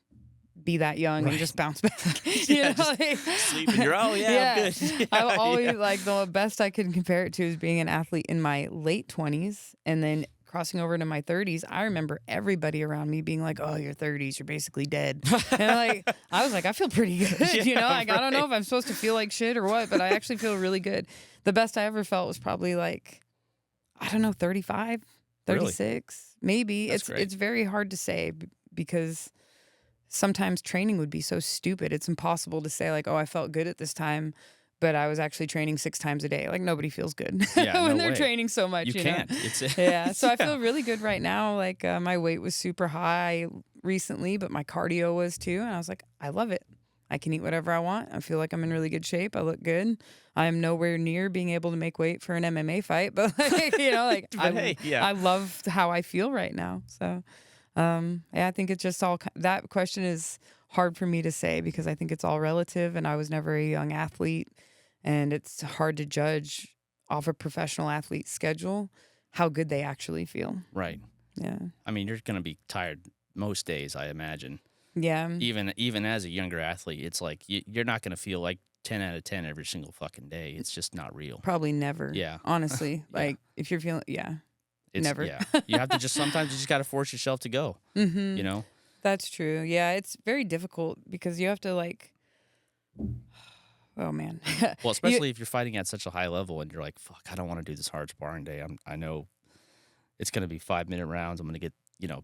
be that young and just bounce back. Sleep and you're, I'm good. I always like the best I could compare it to is being an athlete in my late 20s and then crossing over into my 30s. I remember everybody around me being like, oh, your 30s, you're basically dead. And I was like, I feel pretty good. I don't know if I'm supposed to feel like shit or what, but I actually feel really good. The best I ever felt was probably like, I don't know, 35, 36, maybe. That's great. It's very hard to say because sometimes training would be so stupid. It's impossible to say like, oh, I felt good at this time, but I was actually training 6 times a day. Like nobody feels good when they're training so much. You can't. Yeah. So I feel really good right now. Like my weight was super high recently, but my cardio was too. And I was like, I love it. I can eat whatever I want. I feel like I'm in really good shape. I look good. I am nowhere near being able to make weight for an MMA fight, but I love how I feel right now. So I think it's just all, that question is hard for me to say because I think it's all relative and I was never a young athlete and it's hard to judge off a professional athlete's schedule how good they actually feel. Right. Yeah. I mean, you're going to be tired most days, I imagine. Yeah. Even as a younger athlete, it's like you're not going to feel like 10 out of 10 every single fucking day. It's just not real. Probably never. Yeah. Honestly. Like if you're feeling, never. Yeah. You have to sometimes you just got to force yourself to go, Mm-hmm. That's true. Yeah. It's very difficult because you have to oh man. Well, especially if you're fighting at such a high level and you're like, fuck, I don't want to do this hard sparring day. I know it's going to be 5-minute rounds. I'm going to get,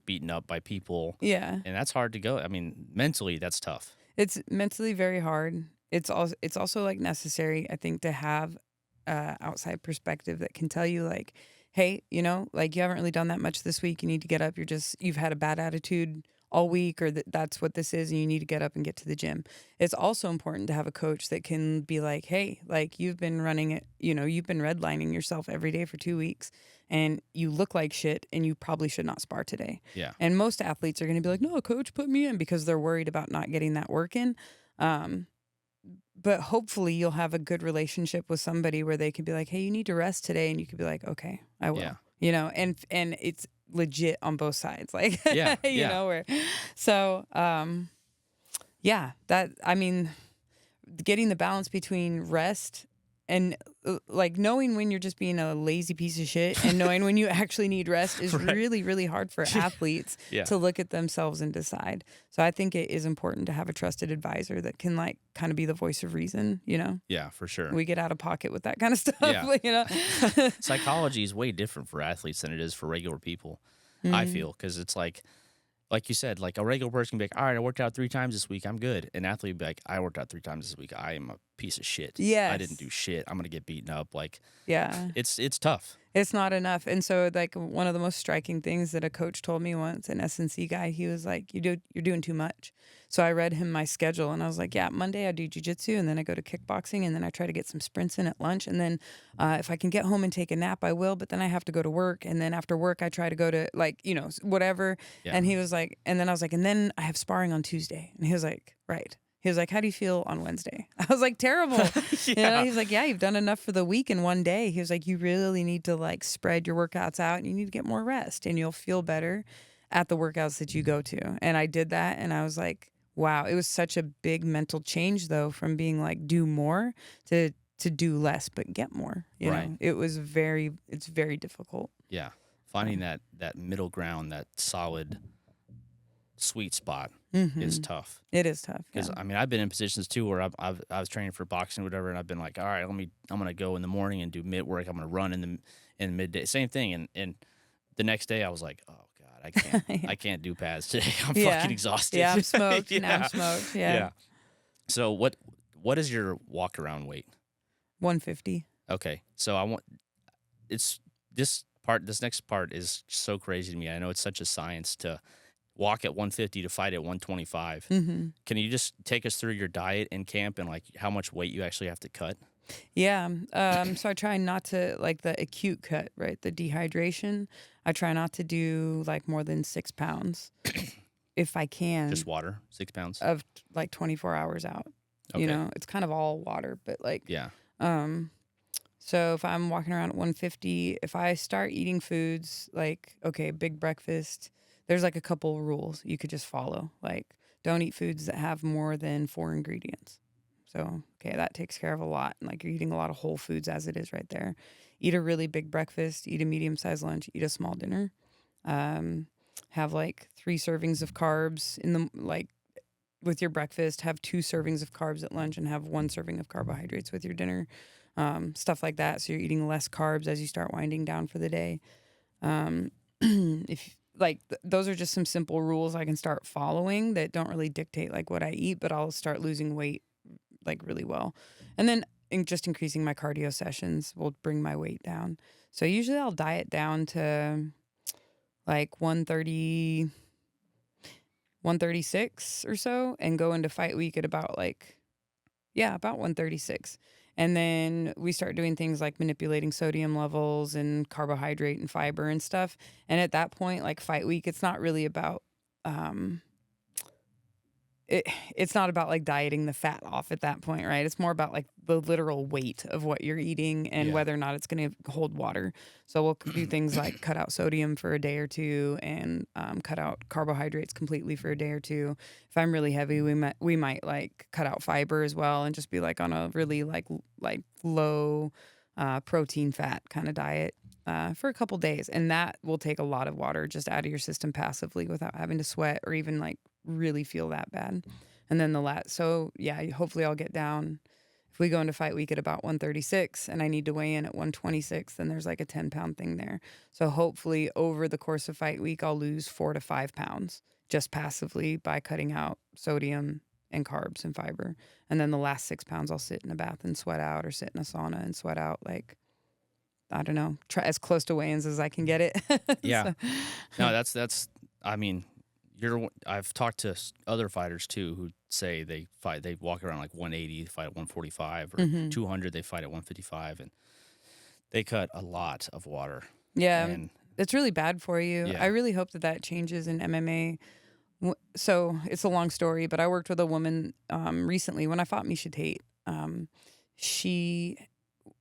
beaten up by people. Yeah. And that's hard to go. I mean, mentally that's tough. It's mentally very hard. It's also like necessary, I think, to have outside perspective that can tell you like, hey, like you haven't really done that much this week. You need to get up. You've had a bad attitude all week, or that's what this is, and you need to get up and get to the gym. It's also important to have a coach that can be like, hey, like you've been running it, you've been redlining yourself every day for 2 weeks and you look like shit and you probably should not spar today. Yeah. And most athletes are going to be like, no, coach, put me in because they're worried about not getting that work in. But hopefully you'll have a good relationship with somebody where they can be like, hey, you need to rest today. And you could be like, okay, I will, and it's legit on both sides. Like, getting the balance between rest and like knowing when you're just being a lazy piece of shit and knowing when you actually need rest is really, really hard for athletes to look at themselves and decide. So I think it is important to have a trusted advisor that can like kind of be the voice of reason, Yeah, for sure. We get out of pocket with that kind of stuff, Yeah. Psychology is way different for athletes than it is for regular people, I feel, because it's like you said, like a regular person can be like, all right, I worked out 3 times this week, I'm good. An athlete would be like, I worked out 3 times this week, I am a piece of shit. Yes. I didn't do shit. I'm gonna get beaten up. Like, Yeah. it's tough. It's not enough. And so like one of the most striking things that a coach told me once, an S&C guy, he was like, you're doing too much. So I read him my schedule and I was like, yeah, Monday I do jiu-jitsu and then I go to kickboxing and then I try to get some sprints in at lunch. And then if I can get home and take a nap, I will. But then I have to go to work. And then after work, I try to go to like, whatever. Yeah. And he was like, and then I was like, and then I have sparring on Tuesday. And he was like, right. He was like, how do you feel on Wednesday? I was like, terrible. Yeah. He's like, yeah, you've done enough for the week in one day. He was like, you really need to like spread your workouts out and you need to get more rest and you'll feel better at the workouts that you go to. And I did that and I was like, wow, it was such a big mental change though, from being like do more to do less but get more. You Right. know, it's very difficult. Yeah. Finding that middle ground, that solid sweet spot is tough. It is tough. Because Yeah. I mean, I've been in positions too where I was training for boxing or whatever, and I've been like, all right, I'm gonna go in the morning and do mid work. I'm gonna run in midday, same thing. And the next day I was like, oh god, I can't I can't do pads today. I'm fucking exhausted. Yeah, I'm smoked. Yeah. Now I'm smoked. Yeah. So what is your walk around weight? 150. Okay, so this next part is so crazy to me. I know it's such a science to walk at 150 to fight at 125. Mm-hmm. Can you just take us through your diet in camp and like how much weight you actually have to cut? Yeah. So I try not to like the acute cut, right? The dehydration. I try not to do like more than 6 pounds if I can. Just water, 6 pounds? Of like 24 hours out. Okay. You know, it's kind of all water, but like, Yeah. so if I'm walking around at 150, if I start eating foods like, okay, big breakfast, there's like a couple of rules you could just follow. Like, don't eat foods that have more than 4 ingredients. So, okay, that takes care of a lot. And like you're eating a lot of whole foods as it is right there. Eat a really big breakfast, eat a medium-sized lunch, eat a small dinner. Have like 3 servings of carbs with your breakfast, have 2 servings of carbs at lunch and have 1 serving of carbohydrates with your dinner. Stuff like that. So you're eating less carbs as you start winding down for the day. If those are just some simple rules I can start following that don't really dictate like what I eat, but I'll start losing weight like really well. And then just increasing my cardio sessions will bring my weight down. So usually I'll diet down to like 130, 136 or so and go into fight week at about 136. And then we start doing things like manipulating sodium levels and carbohydrate and fiber and stuff. And at that point, like fight week, it's not really about, it's not about like dieting the fat off at that point, right? It's more about like the literal weight of what you're eating and whether or not it's going to hold water. So we'll do things like cut out sodium for a day or two and cut out carbohydrates completely for a day or two. If I'm really heavy, we might like cut out fiber as well and just be like on a really like low protein fat kind of diet for a couple days. And that will take a lot of water just out of your system passively without having to sweat or even like really feel that bad. And then hopefully I'll get down. If we go into fight week at about 136 and I need to weigh in at 126, then there's like a 10-pound thing there. So hopefully over the course of fight week, I'll lose 4 to 5 pounds just passively by cutting out sodium and carbs and fiber. And then the last 6 pounds, I'll sit in a bath and sweat out or sit in a sauna and sweat out like, I don't know, try as close to weigh-ins as I can get it. Yeah. No, that's, I mean, I've talked to other fighters too who say they walk around like 180, they fight at 145 or 200, they fight at 155, and they cut a lot of water. Yeah, and it's really bad for you. Yeah. I really hope that changes in MMA. So it's a long story, but I worked with a woman recently when I fought Miesha Tate. She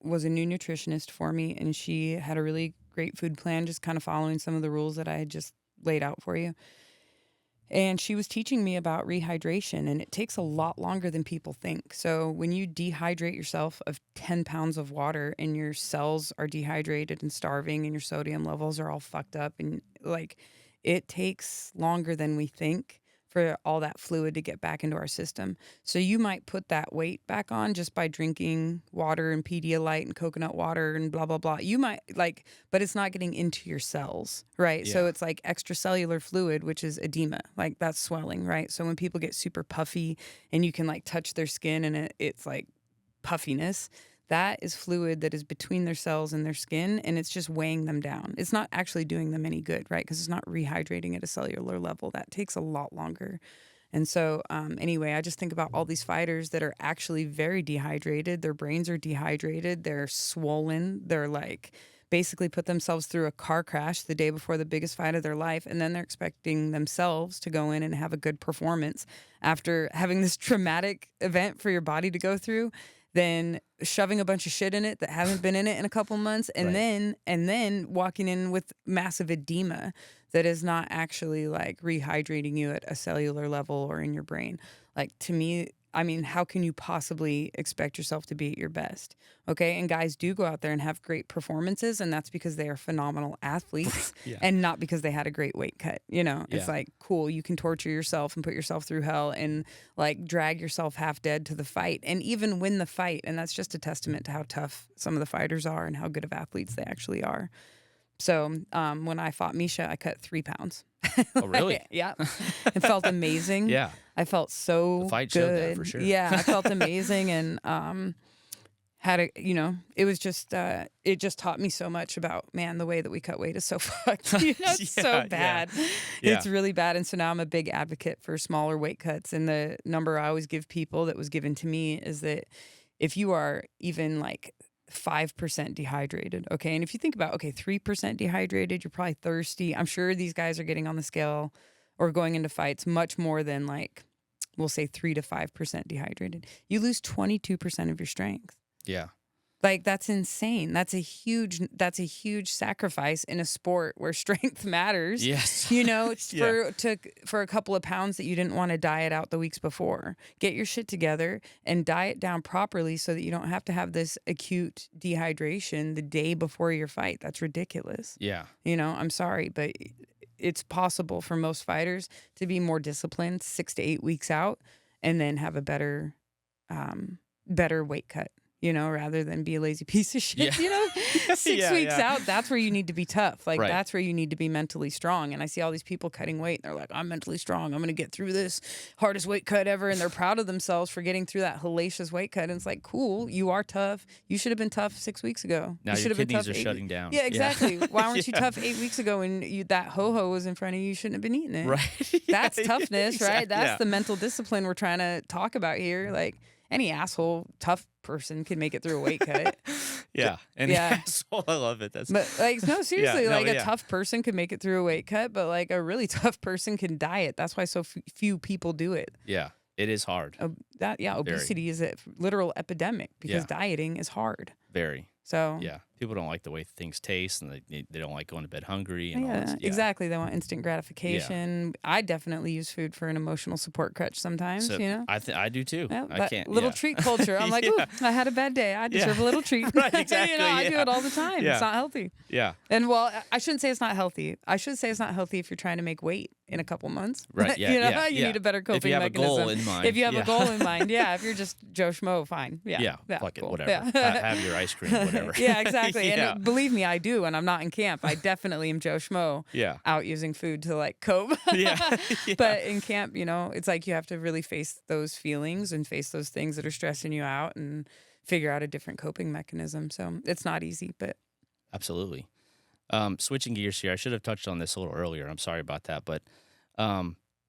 was a new nutritionist for me, and she had a really great food plan, just kind of following some of the rules that I had just laid out for you. And she was teaching me about rehydration, and it takes a lot longer than people think. So when you dehydrate yourself of 10 pounds of water and your cells are dehydrated and starving and your sodium levels are all fucked up, and like it takes longer than we think for all that fluid to get back into our system. So you might put that weight back on just by drinking water and Pedialyte and coconut water and blah, blah, blah. You might but it's not getting into your cells, right? Yeah. So it's like extracellular fluid, which is edema, like that's swelling, right? So when people get super puffy and you can like touch their skin and it's like puffiness, that is fluid that is between their cells and their skin, and it's just weighing them down. It's not actually doing them any good, right? Because it's not rehydrating at a cellular level. That takes a lot longer. And so, anyway, I just think about all these fighters that are actually very dehydrated. Their brains are dehydrated. They're swollen. They're like basically put themselves through a car crash the day before the biggest fight of their life. And then they're expecting themselves to go in and have a good performance after having this traumatic event for your body to go through, then shoving a bunch of shit in it that haven't been in it in a couple months, and then walking in with massive edema that is not actually like rehydrating you at a cellular level or in your brain. Like, to me, I mean, how can you possibly expect yourself to be at your best? Okay. And guys do go out there and have great performances, and that's because they are phenomenal athletes and not because they had a great weight cut. You know, it's like, cool, you can torture yourself and put yourself through hell and like drag yourself half dead to the fight and even win the fight. And that's just a testament to how tough some of the fighters are and how good of athletes they actually are. So when I fought Misha, I cut 3 pounds. Oh, really? Yeah. It felt amazing. Yeah. I felt so The fight good. showed that for sure. Yeah, I felt amazing, and had a, you know, it was just it just taught me so much about, man, the way that we cut weight is so fucked. You know, it's so bad. Yeah. It's really bad. And so now I'm a big advocate for smaller weight cuts. And the number I always give people that was given to me is that if you are even like 5% dehydrated, okay, and if you think about, okay, 3% dehydrated, you're probably thirsty. I'm sure these guys are getting on the scale or going into fights much more than, like, we'll say 3 to 5% dehydrated. You lose 22% of your strength. Yeah. Like, that's insane. That's a huge sacrifice in a sport where strength matters. Yes. You know, it's for a couple of pounds that you didn't want to diet out the weeks before. Get your shit together and diet down properly so that you don't have to have this acute dehydration the day before your fight. That's ridiculous. Yeah. You know, I'm sorry, but it's possible for most fighters to be more disciplined 6 to 8 weeks out and then have a better weight cut. You know, rather than be a lazy piece of shit, you know, 6 weeks out, that's where you need to be tough. Like, that's where you need to be mentally strong. And I see all these people cutting weight, and they're like, I'm mentally strong. I'm going to get through this hardest weight cut ever. And they're proud of themselves for getting through that hellacious weight cut. And it's like, cool, you are tough. You should have been tough 6 weeks ago. Now you your been kidneys tough are shutting down. Yeah, exactly. Why weren't you tough 8 weeks ago when that ho-ho was in front of you? You shouldn't have been eating it. Right. That's toughness, Exactly. right? That's the mental discipline we're trying to talk about here. Like, any asshole, tough person can make it through a weight cut. And asshole, I love it. That's But like, no, seriously, a yeah. tough person can make it through a weight cut, but like a really tough person can diet. That's why so few people do it. yeah, it is hard. Obesity is a literal epidemic because dieting is hard. Very. So Yeah, people don't like the way things taste, and they don't like going to bed hungry. And all this. Exactly. They want instant gratification. I definitely use food for an emotional support crutch sometimes. So you know, I do too. Yeah, I that can't. little treat culture. I'm like, ooh, I had a bad day. I deserve a little treat. Right, exactly, You know, I do yeah. it all the time. Yeah. It's not healthy. Yeah. And well, I shouldn't say it's not healthy. I should say it's not healthy if you're trying to make weight in a couple months. Right. Yeah. You know, yeah, you need a better coping If you have mechanism. a goal in mind. If you have yeah. a goal in mind, yeah. If you're just Joe Schmo, fine. Yeah. Fuck it. cool. Whatever. Yeah. Have your ice cream. Whatever. Yeah, exactly. Yeah. And believe me, I do. And I'm not in camp. I definitely am Joe Schmo. Yeah. Out using food to like cope. Yeah. But in camp, you know, it's like you have to really face those feelings and face those things that are stressing you out and figure out a different coping mechanism. So it's not easy, but Absolutely. Switching gears here, I should have touched on this a little earlier. I'm sorry about that, but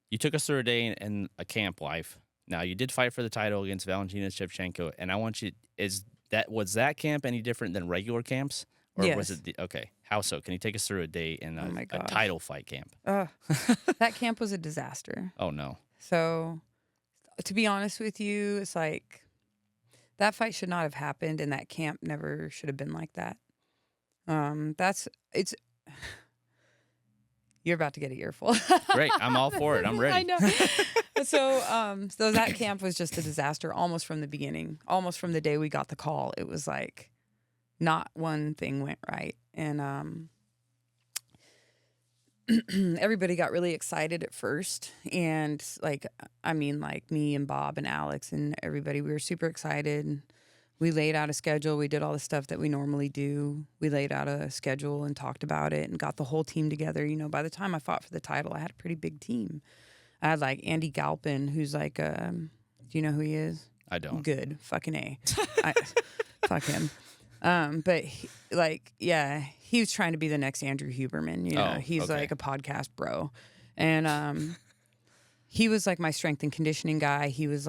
you took us through a day in a camp life. Now, you did fight for the title against Valentina Shevchenko, and I want you, was that camp any different than regular camps? Or Yes. was it, okay, how so? Can you take us through a day in Oh my a gosh. title fight camp? that camp was a disaster. Oh, no. So to be honest with you, it's like that fight should not have happened and that camp never should have been like that. You're about to get an earful. Great. I'm all for it. I'm ready. I know. So that camp was just a disaster almost from the beginning, almost from the day we got the call. It was like not one thing went right. And everybody got really excited at first. And like me and Bob and Alex and everybody, we were super excited. We laid out a schedule. We did all the stuff that we normally do. We laid out a schedule and talked about it and got the whole team together. You know, by the time I fought for the title, I had a pretty big team. I had like Andy Galpin, who's like, do you know who he is? I don't. Good. Fucking A. Fuck him. But he was trying to be the next Andrew Huberman. You know, Oh, he's okay. like a podcast bro, and he was like my strength and conditioning guy. He was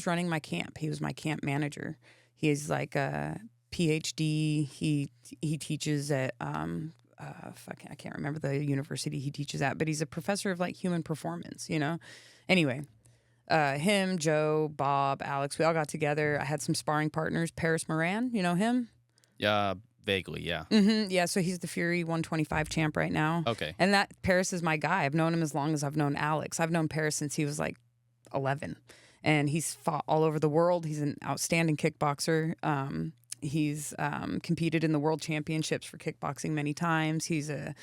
running my camp. He was my camp manager. He's like a PhD. He teaches at I can't remember the university he teaches at, but he's a professor of like human performance. You know, anyway. Him, Joe, Bob, Alex, we all got together. I had some sparring partners. Paris Moran, you know him? Yeah, vaguely, yeah. Yeah, so he's the Fury 125 champ right now. Okay. And that Paris is my guy. I've known him as long as I've known Alex. I've known Paris since he was like 11. And he's fought all over the world. He's an outstanding kickboxer. He's competed in the world championships for kickboxing many times. He's a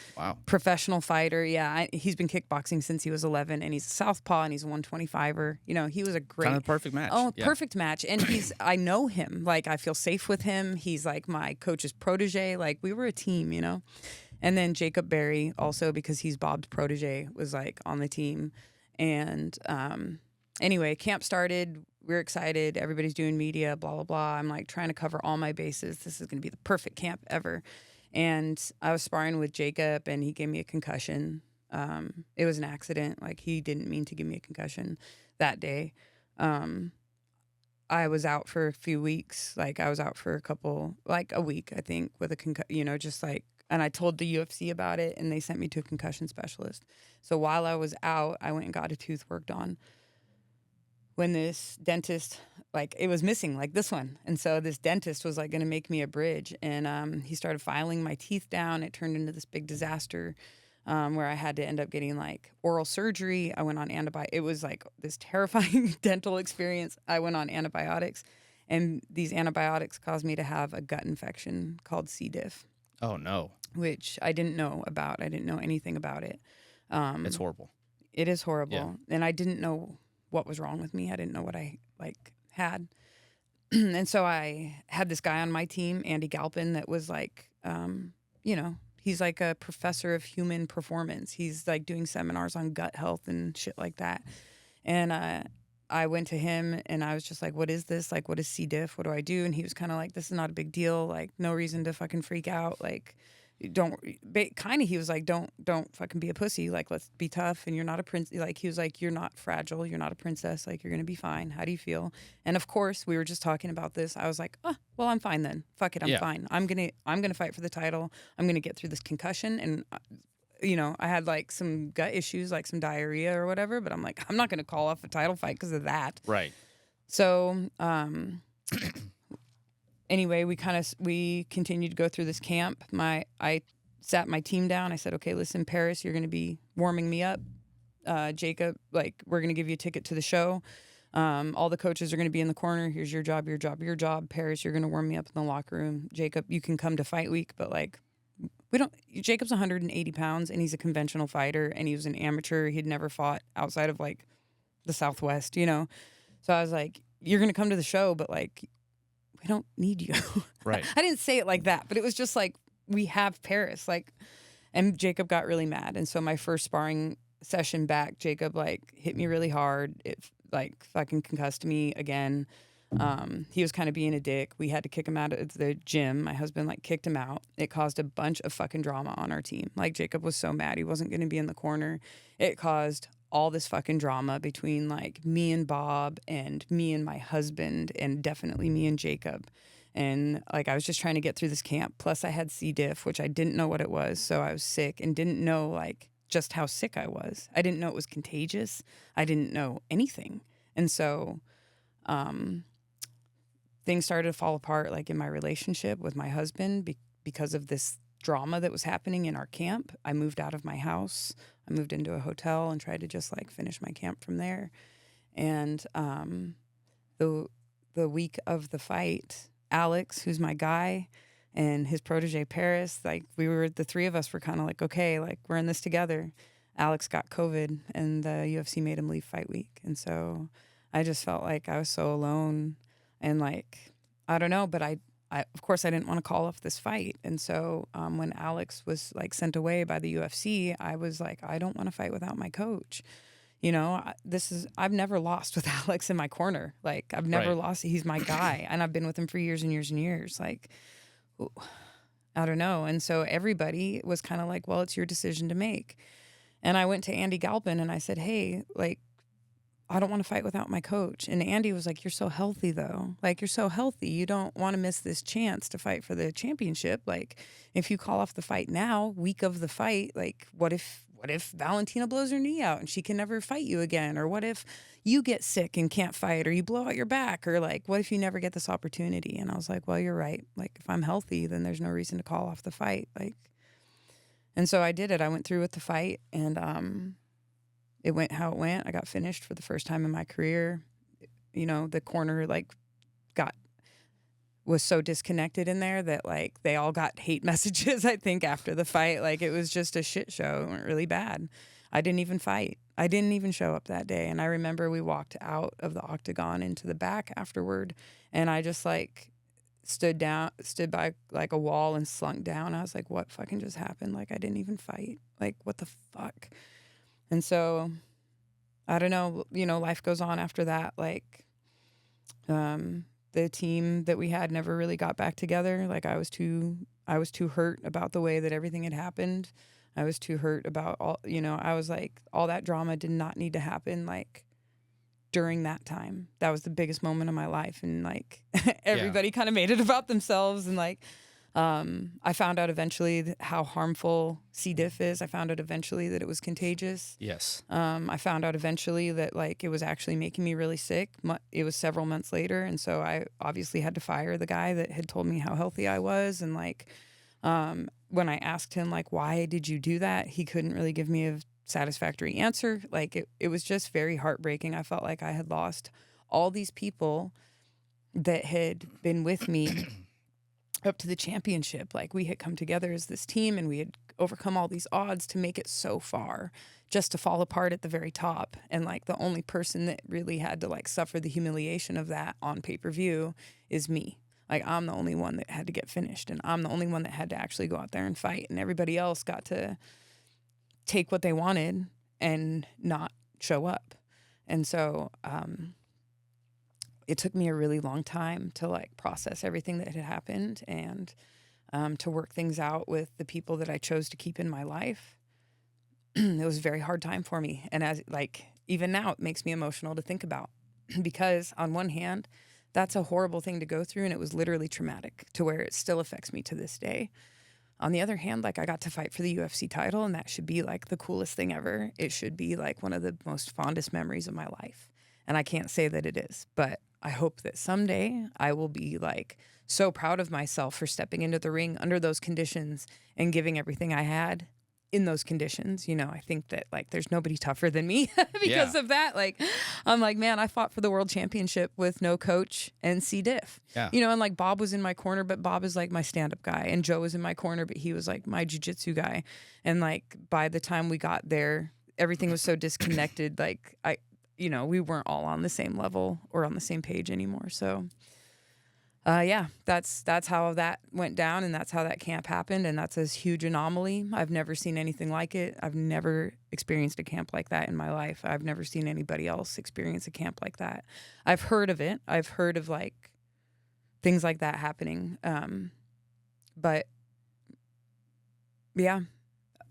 professional fighter. Yeah, he's been kickboxing since he was 11, and he's a southpaw, and he's a 125er. You know, he was a great... Kind of perfect match. Oh, yeah. Perfect match. And I know him. Like, I feel safe with him. He's like my coach's protege. Like, we were a team, you know? And then Jacob Berry, also, because he's Bob's protege, was like on the team. And anyway, camp started. We're excited. Everybody's doing media, blah, blah, blah. I'm like trying to cover all my bases. This is going to be the perfect camp ever. And I was sparring with Jacob, and he gave me a concussion. It was an accident. Like, he didn't mean to give me a concussion that day. I was out for a few weeks. Like, I was out for a week, I think, with a concussion, you know, just like, and I told the UFC about it, and they sent me to a concussion specialist. So while I was out, I went and got a tooth worked on. When this dentist, like, it was missing, like this one. And so this dentist was like going to make me a bridge. And he started filing my teeth down. It turned into this big disaster where I had to end up getting like oral surgery. I went on antibiotics. It was like this terrifying dental experience. I went on antibiotics, and these antibiotics caused me to have a gut infection called C. diff. Oh, no. Which I didn't know about. I didn't know anything about it. It's horrible. It is horrible. Yeah. And I didn't know what was wrong with me. I didn't know what I had. And so I had this guy on my team, Andy Galpin, that was like, you know, he's like a professor of human performance. He's like doing seminars on gut health and shit like that. And I went to him, and I was just like, what is this? Like, what is C. diff? What do I do? And he was kind of like, this is not a big deal. Like, no reason to fucking freak out. Like, he was like, don't fucking be a pussy. Like, let's be tough. And you're not a prince. Like, he was like, you're not fragile. You're not a princess. Like, you're going to be fine. How do you feel? And of course, we were just talking about this. I was like, oh, well, I'm fine then. Fuck it. I'm fine. I'm going to fight for the title. I'm going to get through this concussion. And, you know, I had like some gut issues, like some diarrhea or whatever, but I'm like, I'm not going to call off a title fight because of that. Right. So, anyway, we continued to go through this camp. I sat my team down. I said, okay, listen, Paris, you're going to be warming me up. Jacob, like, we're going to give you a ticket to the show. All the coaches are going to be in the corner. Here's your job, your job, your job. Paris, you're going to warm me up in the locker room. Jacob, you can come to fight week, but like, Jacob's 180 pounds, and he's a conventional fighter, and he was an amateur. He'd never fought outside of like the Southwest, you know? So I was like, you're going to come to the show, but like, we don't need you. Right. I didn't say it like that, but it was just like, we have Paris. Like, and Jacob got really mad. And so my first sparring session back, Jacob like hit me really hard. It like fucking concussed me again. He was kind of being a dick. We had to kick him out of the gym. My husband like kicked him out. It caused a bunch of fucking drama on our team. Like, Jacob was so mad he wasn't going to be in the corner. It caused all this fucking drama between like me and Bob and me and my husband, and definitely me and Jacob. And like, I was just trying to get through this camp. Plus I had C. diff, which I didn't know what it was. So I was sick and didn't know like just how sick I was. I didn't know it was contagious. I didn't know anything. And so, things started to fall apart, like in my relationship with my husband because of this drama that was happening in our camp. I moved out of my house. I moved into a hotel and tried to just like finish my camp from there. And the week of the fight, Alex, who's my guy, and his protege Paris, like the three of us were kind of like, okay, like we're in this together. Alex got COVID, and the UFC made him leave fight week. And so I just felt like I was so alone. And like, I don't know, but I of course I didn't want to call off this fight. And so when Alex was like sent away by the UFC, I was like, I don't want to fight without my coach. You know, I've never lost with Alex in my corner. Like, I've never Right. lost. He's my guy. And I've been with him for years and years and years. Like, I don't know. And so everybody was kind of like, well, it's your decision to make. And I went to Andy Galpin and I said, hey, like, I don't want to fight without my coach. And Andy was like, you're so healthy though. Like, you're so healthy. You don't want to miss this chance to fight for the championship. Like, if you call off the fight now, week of the fight, like, what if Valentina blows her knee out and she can never fight you again? Or what if you get sick and can't fight, or you blow out your back? Or like, what if you never get this opportunity? And I was like, well, you're right. Like, if I'm healthy, then there's no reason to call off the fight. Like, and so I did it. I went through with the fight, and it went how it went. I got finished for the first time in my career. You know, the corner like was so disconnected in there that like they all got hate messages, I think, after the fight. Like, it was just a shit show. It went really bad. I didn't even fight. I didn't even show up that day. And I remember we walked out of the octagon into the back afterward, and I just like stood by like a wall and slunk down. I was like, what fucking just happened? Like, I didn't even fight. Like, what the fuck? And so, I don't know, you know, life goes on after that. Like, the team that we had never really got back together. Like, I was too hurt about the way that everything had happened. I was too hurt about all, you know, I was like, all that drama did not need to happen. Like, during that time, that was the biggest moment of my life. And like, everybody kind of made it about themselves. And like, I found out eventually how harmful C. diff is. I found out eventually that it was contagious. Yes. I found out eventually that like it was actually making me really sick. It was several months later, and so I obviously had to fire the guy that had told me how healthy I was. And like, when I asked him like, why did you do that, he couldn't really give me a satisfactory answer. Like, it was just very heartbreaking. I felt like I had lost all these people that had been with me up to the championship. Like, we had come together as this team, and we had overcome all these odds to make it so far, just to fall apart at the very top. And like, the only person that really had to like suffer the humiliation of that on pay-per-view is me. Like, I'm the only one that had to get finished, and I'm the only one that had to actually go out there and fight, and everybody else got to take what they wanted and not show up. And so it took me a really long time to like process everything that had happened, and to work things out with the people that I chose to keep in my life. It was a very hard time for me. And as like, even now it makes me emotional to think about, because on one hand, that's a horrible thing to go through, and it was literally traumatic to where it still affects me to this day. On the other hand, like, I got to fight for the UFC title, and that should be like the coolest thing ever. It should be like one of the most fondest memories of my life. And I can't say that it is, but I hope that someday I will be like so proud of myself for stepping into the ring under those conditions and giving everything I had in those conditions. You know, I think that like there's nobody tougher than me because of that. Like, I'm like, man, I fought for the world championship with no coach and C. diff. Yeah. You know, and like, Bob was in my corner, but Bob is like my stand-up guy, and Joe was in my corner, but he was like my jiu-jitsu guy. And like, by the time we got there, everything was so disconnected. Like, you know, we weren't all on the same level or on the same page anymore. So, yeah, that's how that went down, and that's how that camp happened, and that's a huge anomaly. I've never seen anything like it. I've never experienced a camp like that in my life. I've never seen anybody else experience a camp like that. I've heard of it. I've heard of like things like that happening. But yeah,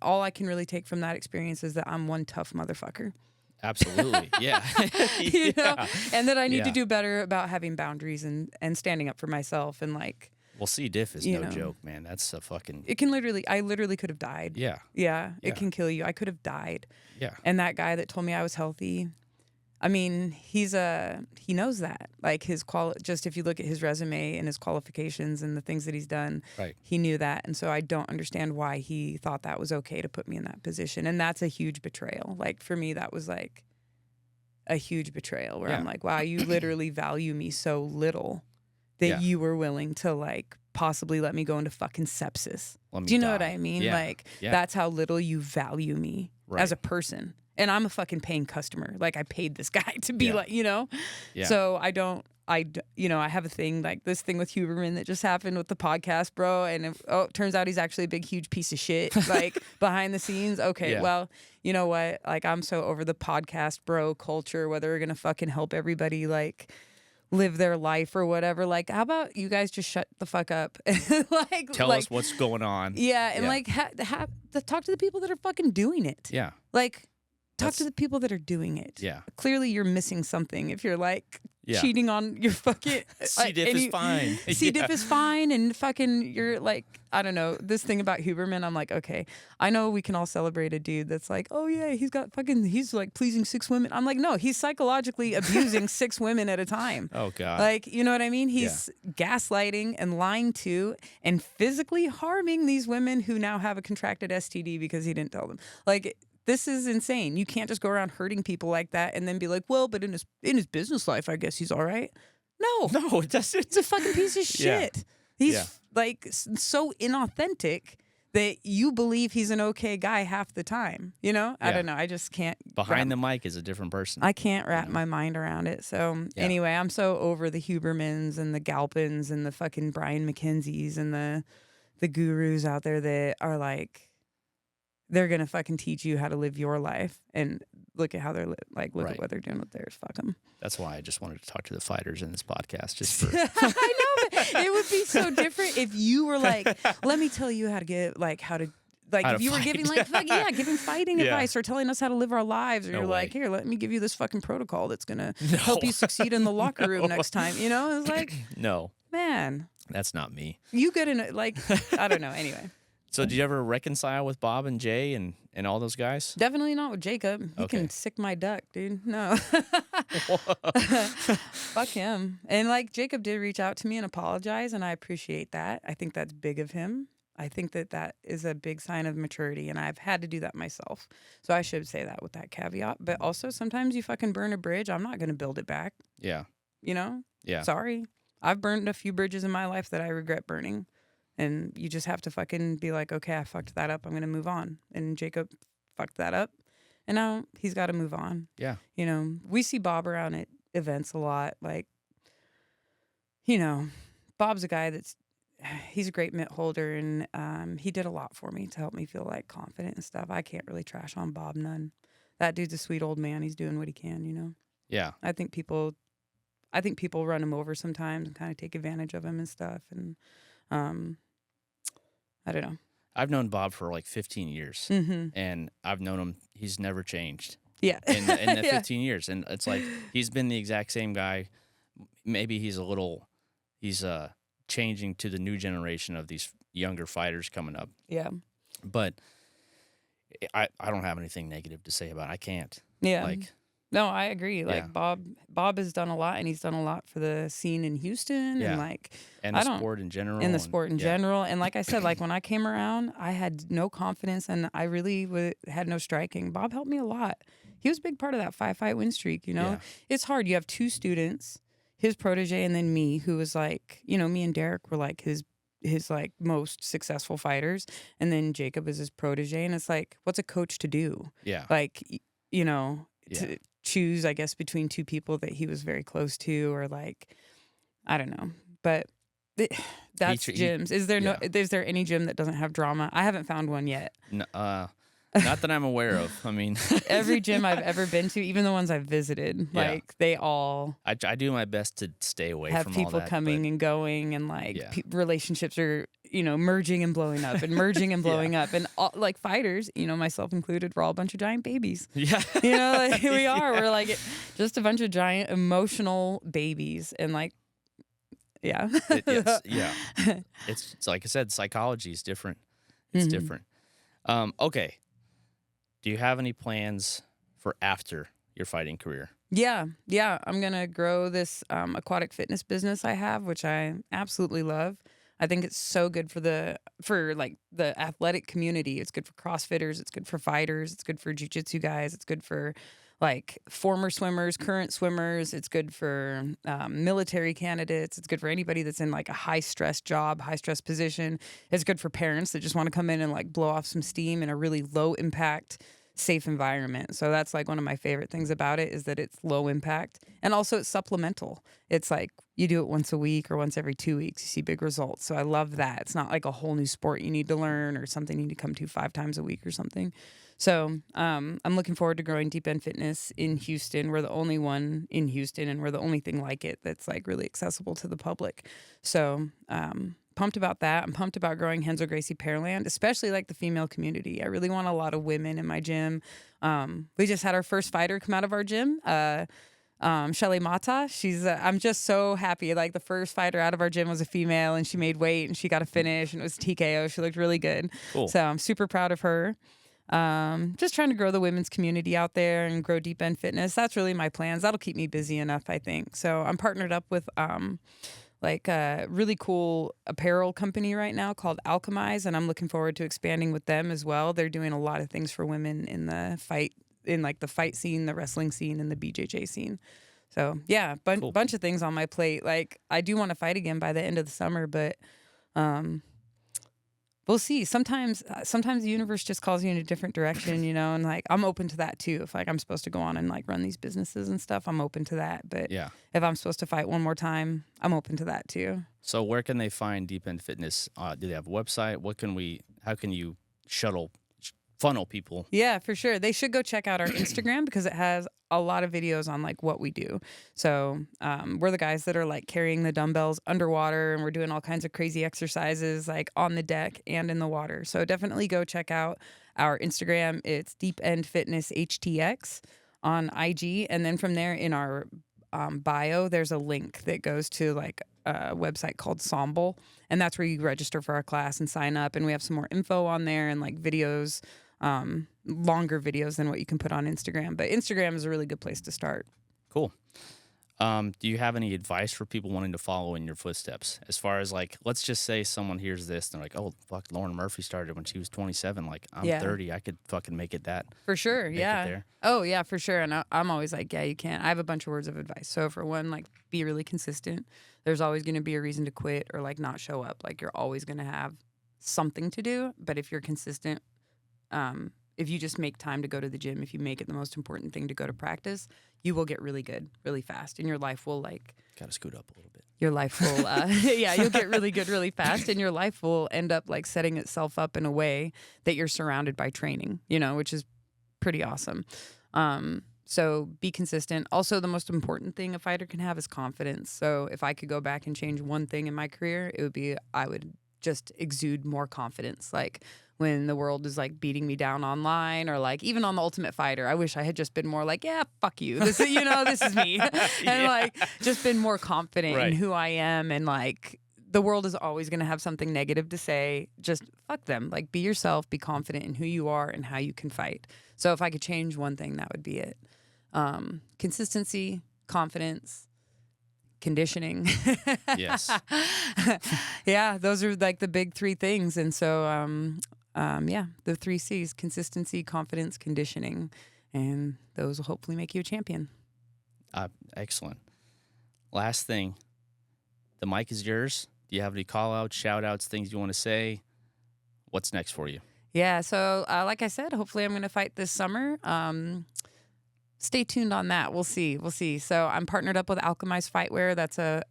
all I can really take from that experience is that I'm one tough motherfucker. Absolutely. Yeah. You know, and that I need Yeah. to do better about having boundaries and standing up for myself. And like, Well, C. diff is You no know. joke, man. That's a fucking it can I literally could have died. yeah. Yeah, Yeah. it can kill you. I could have died. Yeah. And that guy that told me I was healthy, I mean, he knows that. Like, just if you look at his resume and his qualifications and the things that he's done, Right. he knew that. And so I don't understand why he thought that was okay to put me in that position. And that's a huge betrayal. Like, for me, that was like a huge betrayal where Yeah. I'm like, wow, you literally value me so little that Yeah. you were willing to like possibly let me go into fucking sepsis. Let me Do you know what die. I mean? Yeah. Like, Yeah. that's how little you value me Right. as a person. And I'm a fucking paying customer. Like, I paid this guy to be Yeah. like, you know? Yeah. So I don't you know, I have a thing like this thing with Huberman that just happened with the podcast, bro. And it turns out he's actually a big, huge piece of shit, like behind the scenes. Okay, Yeah. well, you know what? Like, I'm so over the podcast, bro, culture, whether we're going to fucking help everybody, like, live their life or whatever. Like, how about you guys just shut the fuck up? Like, Tell us what's going on. Yeah, and like, talk to the people that are fucking doing it. Yeah. Like, talk to the people that are doing it. Yeah. Clearly, you're missing something if you're like Yeah. cheating on your fucking. C. diff is fine. C. diff is fine, and fucking, you're like, I don't know, this thing about Huberman. I'm like, okay, I know we can all celebrate a dude that's like, oh yeah, he's like pleasing 6 women. I'm like, no, he's psychologically abusing 6 women at a time. Oh God. Like, you know what I mean? He's gaslighting and lying to and physically harming these women who now have a contracted STD because he didn't tell them. Like, this is insane. You can't just go around hurting people like that and then be like, well, but in his business life, I guess he's all right. No, it's it's a fucking piece of Yeah. shit. He's Yeah. like so inauthentic that you believe he's an okay guy half the time. You know? I Yeah. don't know. I just can't. Behind the mic is a different person. I can't wrap my mind around it. So anyway, I'm so over the Hubermans and the Galpins and the fucking Brian McKenzies and the gurus out there that are like, they're gonna fucking teach you how to live your life, and look at how they're like, look Right. at what they're doing with theirs. Fuck them. That's why I just wanted to talk to the fighters in this podcast, just for I know, but it would be so different if you were like, let me tell you how to get how to. Like, How if to you were fight. giving giving fighting Yeah. advice or telling us how to live our lives, or No you're like, way. here, let me give you this fucking protocol that's gonna help you succeed in the locker room next time. You know, it's like, no, man, that's not me. you get in it. Like, I don't know. Anyway, So, did you ever reconcile with Bob and Jay and all those guys? definitely not with Jacob. He Okay. can sick my duck, dude. No, fuck him. And like, Jacob did reach out to me and apologize, and I appreciate that. I think that's big of him. I think that is a big sign of maturity, and I've had to do that myself. So I should say that with that caveat. But also, sometimes you fucking burn a bridge. I'm not going to build it back. Yeah, You know? yeah, Sorry. I've burned a few bridges in my life that I regret burning. And you just have to fucking be like, okay, I fucked that up. I'm going to move on. And Jacob fucked that up. And now he's got to move on. yeah, You know, we see Bob around at events a lot. Like, you know, Bob's a guy he's a great mitt holder. And he did a lot for me to help me feel like confident and stuff. I can't really trash on Bob none. That dude's a sweet old man. He's doing what he can, you know. yeah. I think people run him over sometimes and kind of take advantage of him and stuff. And I don't know. I've known Bob for like 15 years, Mm-hmm. and I've known him. He's never changed Yeah. in the Yeah. 15 years, and it's like he's been the exact same guy. Maybe he's changing to the new generation of these younger fighters coming up. Yeah. But I don't have anything negative to say about it. I can't. Yeah. Like, No, I agree. Like, Yeah. Bob has done a lot, and he's done a lot for the scene in Houston Yeah. and like and I the don't- sport in general. in the and- sport in yeah. general. And like I said, like when I came around, I had no confidence, and I really had no striking. Bob helped me a lot. He was a big part of that 5-fight win streak. You know, Yeah. it's hard. You have 2 students, his protege, and then me, who was like, you know, me and Derek were like his like most successful fighters, and then Jacob is his protege, and it's like, what's a coach to do? Yeah. Like, you know, Yeah. to choose, I guess, between 2 people that he was very close to, or like, I don't know, but that's gyms. Is there any gym that doesn't have drama? I haven't found one yet. Not that I'm aware of. I mean, Every gym I've ever been to, even the ones I've visited, Yeah. like they all I do my best to stay away have from people all that. coming but and going, and like Yeah. relationships are, you know, merging and blowing up and merging and blowing up, and all, like fighters, you know, myself included, we're all a bunch of giant babies. yeah. You know, like we are. We're like just a bunch of giant emotional babies, and like, yeah, It's like I said, psychology is different. It's Mhm. different. Okay. Do you have any plans for after your fighting career? Yeah. I'm gonna grow this aquatic fitness business I have, which I absolutely love. I think it's so good for like the athletic community. It's good for CrossFitters. It's good for fighters. It's good for jiu-jitsu guys. It's good for like former swimmers, current swimmers. It's good for military candidates. It's good for anybody that's in like a high stress job, high stress position. It's good for parents that just want to come in and like blow off some steam in a really low impact safe environment. So that's like one of my favorite things about it is that it's low impact, and also it's supplemental. It's like you do it once a week or once every 2 weeks, you see big results. So I love that. It's not like a whole new sport you need to learn or something you need to come to 5 times a week or something. So I'm looking forward to growing Deep End Fitness in Houston. We're the only one in Houston, and we're the only thing like it that's like really accessible to the public. So pumped about that. I'm pumped about growing Henzo Gracie Pearland, especially like the female community. I really want a lot of women in my gym. We just had our first fighter come out of our gym. Shelly Mata. I'm just so happy. Like the first fighter out of our gym was a female, and she made weight and she got a finish, and it was TKO. She looked really good. Cool. So I'm super proud of her. Just trying to grow the women's community out there and grow Deep End Fitness. That's really my plans. That'll keep me busy enough, I think. So I'm partnered up with like a really cool apparel company right now called Alchemize, and I'm looking forward to expanding with them as well. They're doing a lot of things for women in the fight scene, the wrestling scene, and the BJJ scene. So yeah, Cool. bunch of things on my plate. Like I do want to fight again by the end of the summer, but we'll see. Sometimes the universe just calls you in a different direction, and like I'm open to that too. If like I'm supposed to go on and like run these businesses and stuff, I'm open to that. But Yeah. if I'm supposed to fight one more time, I'm open to that too. So where can they find Deep End Fitness? Do they have a website? How can you funnel people? Yeah, for sure. They should go check out our Instagram because it has a lot of videos on like what we do. So we're the guys that are like carrying the dumbbells underwater, and we're doing all kinds of crazy exercises like on the deck and in the water. So definitely go check out our Instagram. It's Deep End Fitness HTX on IG. And then from there in our bio, there's a link that goes to like a website called Somble. And that's where you register for our class and sign up. And we have some more info on there and like videos, longer videos than what you can put on Instagram. But Instagram is a really good place to start. Cool. Do you have any advice for people wanting to follow in your footsteps? As far as like, let's just say someone hears this and they're like, oh, fuck, Lauren Murphy started when she was 27. Like, I'm 30. I could fucking make it that. For sure. Make it Yeah. there. Oh, yeah, for sure. And I'm always like, yeah, you can. I have a bunch of words of advice. So for one, like be really consistent. There's always going to be a reason to quit or like not show up. Like you're always going to have something to do. But if you're consistent, if you just make time to go to the gym, if you make it the most important thing to go to practice, you will get really good really fast. And your life will like... Got to scoot up a little bit. Your life will, you'll get really good really fast. And your life will end up like setting itself up in a way that you're surrounded by training, which is pretty awesome. So be consistent. Also, the most important thing a fighter can have is confidence. So if I could go back and change one thing in my career, it would be I would just exude more confidence. Like when the world is like beating me down online or like even on The Ultimate Fighter, I wish I had just been more like, yeah, fuck you. This is, this is me. And like just been more confident in who I am. And like the world is always going to have something negative to say. Just fuck them. Like be yourself, be confident in who you are and how you can fight. So if I could change one thing, that would be it. Consistency, confidence, conditioning. Yes. Yeah, those are like the big 3 things. And so, the 3 C's: consistency, confidence, conditioning. And those will hopefully make you a champion. Excellent. Last thing, the mic is yours. Do you have any call outs, shout outs, things you want to say? What's next for you? Yeah, so like I said, hopefully I'm going to fight this summer. Stay tuned on that. We'll see. So I'm partnered up with Alchemize Fightwear. That's a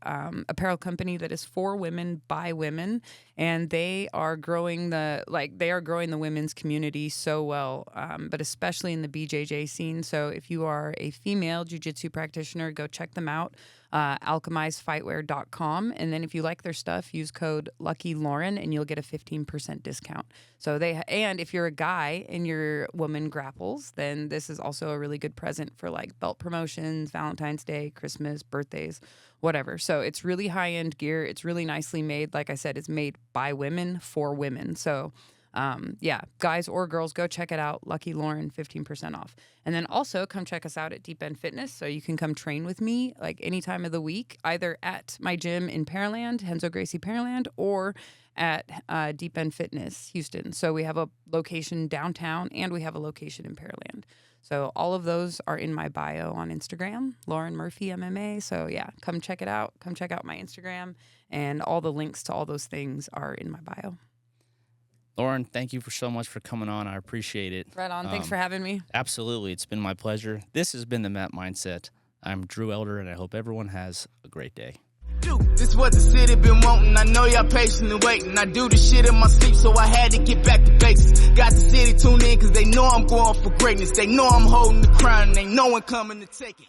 apparel company that is for women by women, and they are growing the women's community so well, but especially in the BJJ scene. So if you are a female jiu-jitsu practitioner, go check them out. alchemizefightwear.com. And then if you like their stuff, use code LuckyLauren and you'll get a 15% discount. So and if you're a guy and your woman grapples, then this is also a really good present for like belt promotions, Valentine's Day, Christmas, birthdays, whatever. So it's really high-end gear. It's really nicely made. Like I said, it's made by women for women. So guys or girls, go check it out. Lucky Lauren, 15% off. And then also come check us out at Deep End Fitness. So you can come train with me like any time of the week, either at my gym in Pearland, Henzo Gracie Pearland, or at Deep End Fitness, Houston. So we have a location downtown and we have a location in Pearland. So all of those are in my bio on Instagram, Lauren Murphy MMA. So yeah, come check it out. Come check out my Instagram, and all the links to all those things are in my bio. Lauren, thank you so much for coming on. I appreciate it. Right on. Thanks for having me. Absolutely. It's been my pleasure. This has been the Met Mindset. I'm Drew Elder, and I hope everyone has a great day. This what the city been wanting. I know y'all patiently waiting. I do this shit in my sleep, so I had to get back to basics. Got the city tuned in, cause they know I'm going for greatness. They know I'm holding the crown, and ain't no one coming to take it.